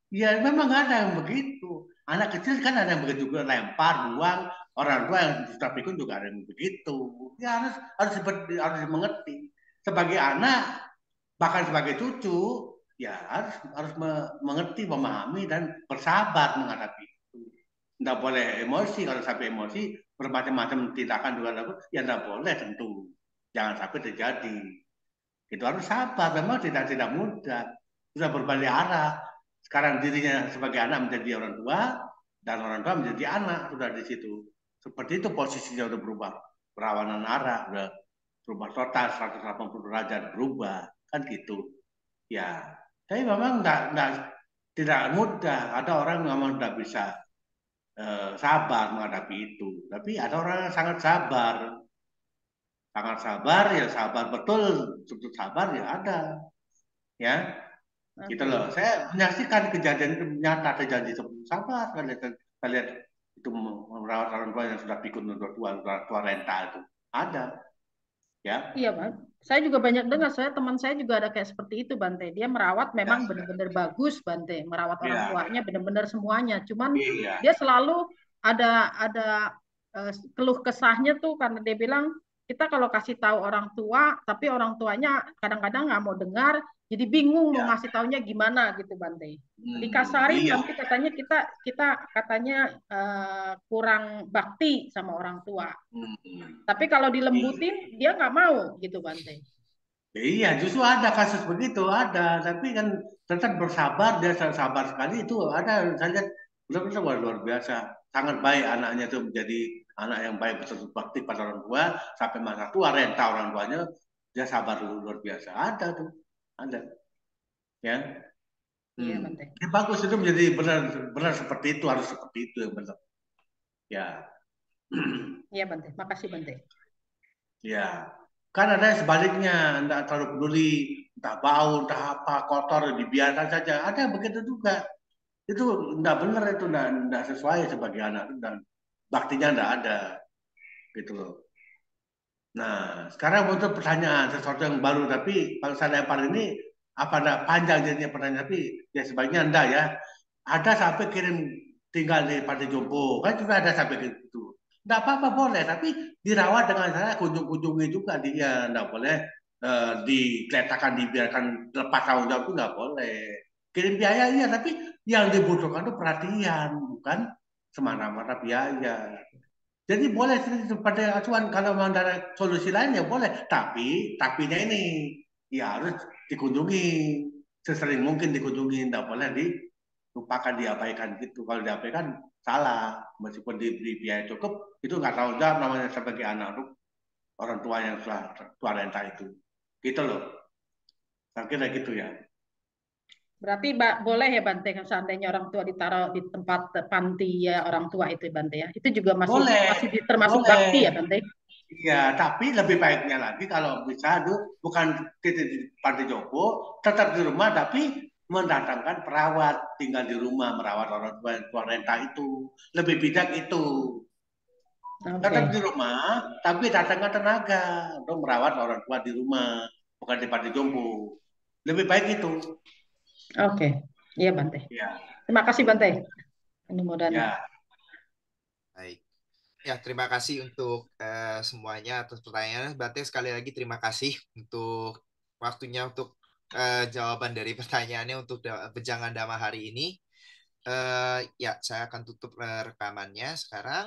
Ya memang ada yang begitu. Anak kecil kan ada yang begitu juga, lempar, buang. Orang tua yang sudah pikun juga ada yang begitu. Ya harus dimengerti. Sebagai anak, bahkan sebagai cucu, ya harus mengerti, memahami dan bersabar menghadapi itu. Tidak boleh emosi. Kalau sampai emosi, bermacam-macam tindakan juga ya tidak boleh tentu. Jangan sampai terjadi. Itu harus sabar. Memang tidak mudah. Sudah berbalik arah. Sekarang dirinya sebagai anak menjadi orang tua dan orang tua menjadi anak, sudah di situ. Seperti itu posisinya udah berubah. Perawanan arah udah berubah total 180 derajat, berubah kan gitu. Ya, tapi memang tidak mudah. Ada orang yang memang tidak bisa sabar menghadapi itu. Tapi ada orang yang sangat sabar ya, sabar betul, cukup sabar ya ada, ya gitu oke. loh. Saya menyaksikan kejadian itu nyata terjadi seperti sabar. Saya lihat itu merawat orang tua yang sudah pikun, untuk tua renta itu ada, ya. Iya, Bang. Saya juga banyak dengar, teman saya juga ada kayak seperti itu, Bante. Dia merawat Ya, memang benar-benar bagus, Bante. Merawat orang iya, tuanya benar-benar semuanya. Cuman iya, dia selalu ada keluh kesahnya tuh karena dia bilang kita kalau kasih tahu orang tua, tapi orang tuanya kadang-kadang nggak mau dengar, jadi bingung mau iya. ngasih taunya gimana gitu, Bante. Dikasarin Iya. nanti katanya kita katanya kurang bakti sama orang tua. Hmm. Tapi kalau Iya. dilembutin dia nggak mau gitu, Bante. Iya, justru ada kasus begitu, ada. Tapi kan tetap bersabar, dia sabar sekali itu ada. Saya lihat benar-benar luar biasa. Sangat baik anaknya itu menjadi anak yang baik, betul bakti pada orang tua, sampai masa tua renta orang tuanya, dia sabar luar biasa. Ada tuh, ada. Ya, Iya, Bante. Ini bagus itu menjadi benar seperti itu, harus seperti itu yang benar. Ya, Iya, Bante. Makasih, Bante. ya. Kan ada yang sebaliknya, tidak terlalu peduli, entah bau, entah apa, kotor, dibiarkan saja. Ada yang begitu juga. Itu enggak benar, itu enggak sesuai sebagai anak, dan baktinya enggak ada gitu loh. Nah, sekarang untuk pertanyaan sesuatu yang baru, tapi kalau saya lempar ini apa enggak panjang jadinya pertanyaan, tapi ya sebaiknya enggak ya. Ada sampai kirim tinggal di panti jompo, kan juga ada sampai gitu. Enggak apa-apa, boleh, tapi dirawat dengan cara kunjung-kunjungi juga, dia enggak boleh digeletakkan, dibiarkan lepas tanggung jawab, itu enggak boleh. Kirim biaya iya, tapi yang dibutuhkan itu perhatian, bukan semata-mata biaya. Jadi boleh pada acuan, kalau memang ada solusi lain ya boleh. Tapinya ini ya harus dikunjungi, sesering mungkin dikunjungi, tidak boleh dilupakan, diabaikan gitu. Kalau diabaikan salah, meskipun diberi biaya cukup, itu nggak tahu jawab namanya sebagai anak orang tua yang sudah tua renta itu. Gitu loh. Saya kira gitu ya. Berarti boleh ya, Bante, kalau seandainya orang tua ditaruh di tempat panti ya orang tua itu, Bante ya. Itu juga masih Boleh, masih termasuk boleh. bakti ya, Bante. Iya, tapi lebih baiknya lagi kalau bisa bukan di panti jompo, tetap di rumah, tapi mendatangkan perawat, tinggal di rumah merawat orang tua yang tua renta itu. Lebih bijak itu. Tetap di Oke. rumah, tapi datangkan tenaga untuk merawat orang tua di rumah, bukan di panti jompo. Lebih baik itu. Oke, iya Bante. Ya, Terima kasih Bante. Mudah-mudahan. ya. Baik. Ya, terima kasih untuk semuanya atas pertanyaannya. Bante, sekali lagi terima kasih untuk waktunya untuk jawaban dari pertanyaannya untuk Pejangan Dhamma hari ini. Ya, saya akan tutup rekamannya sekarang.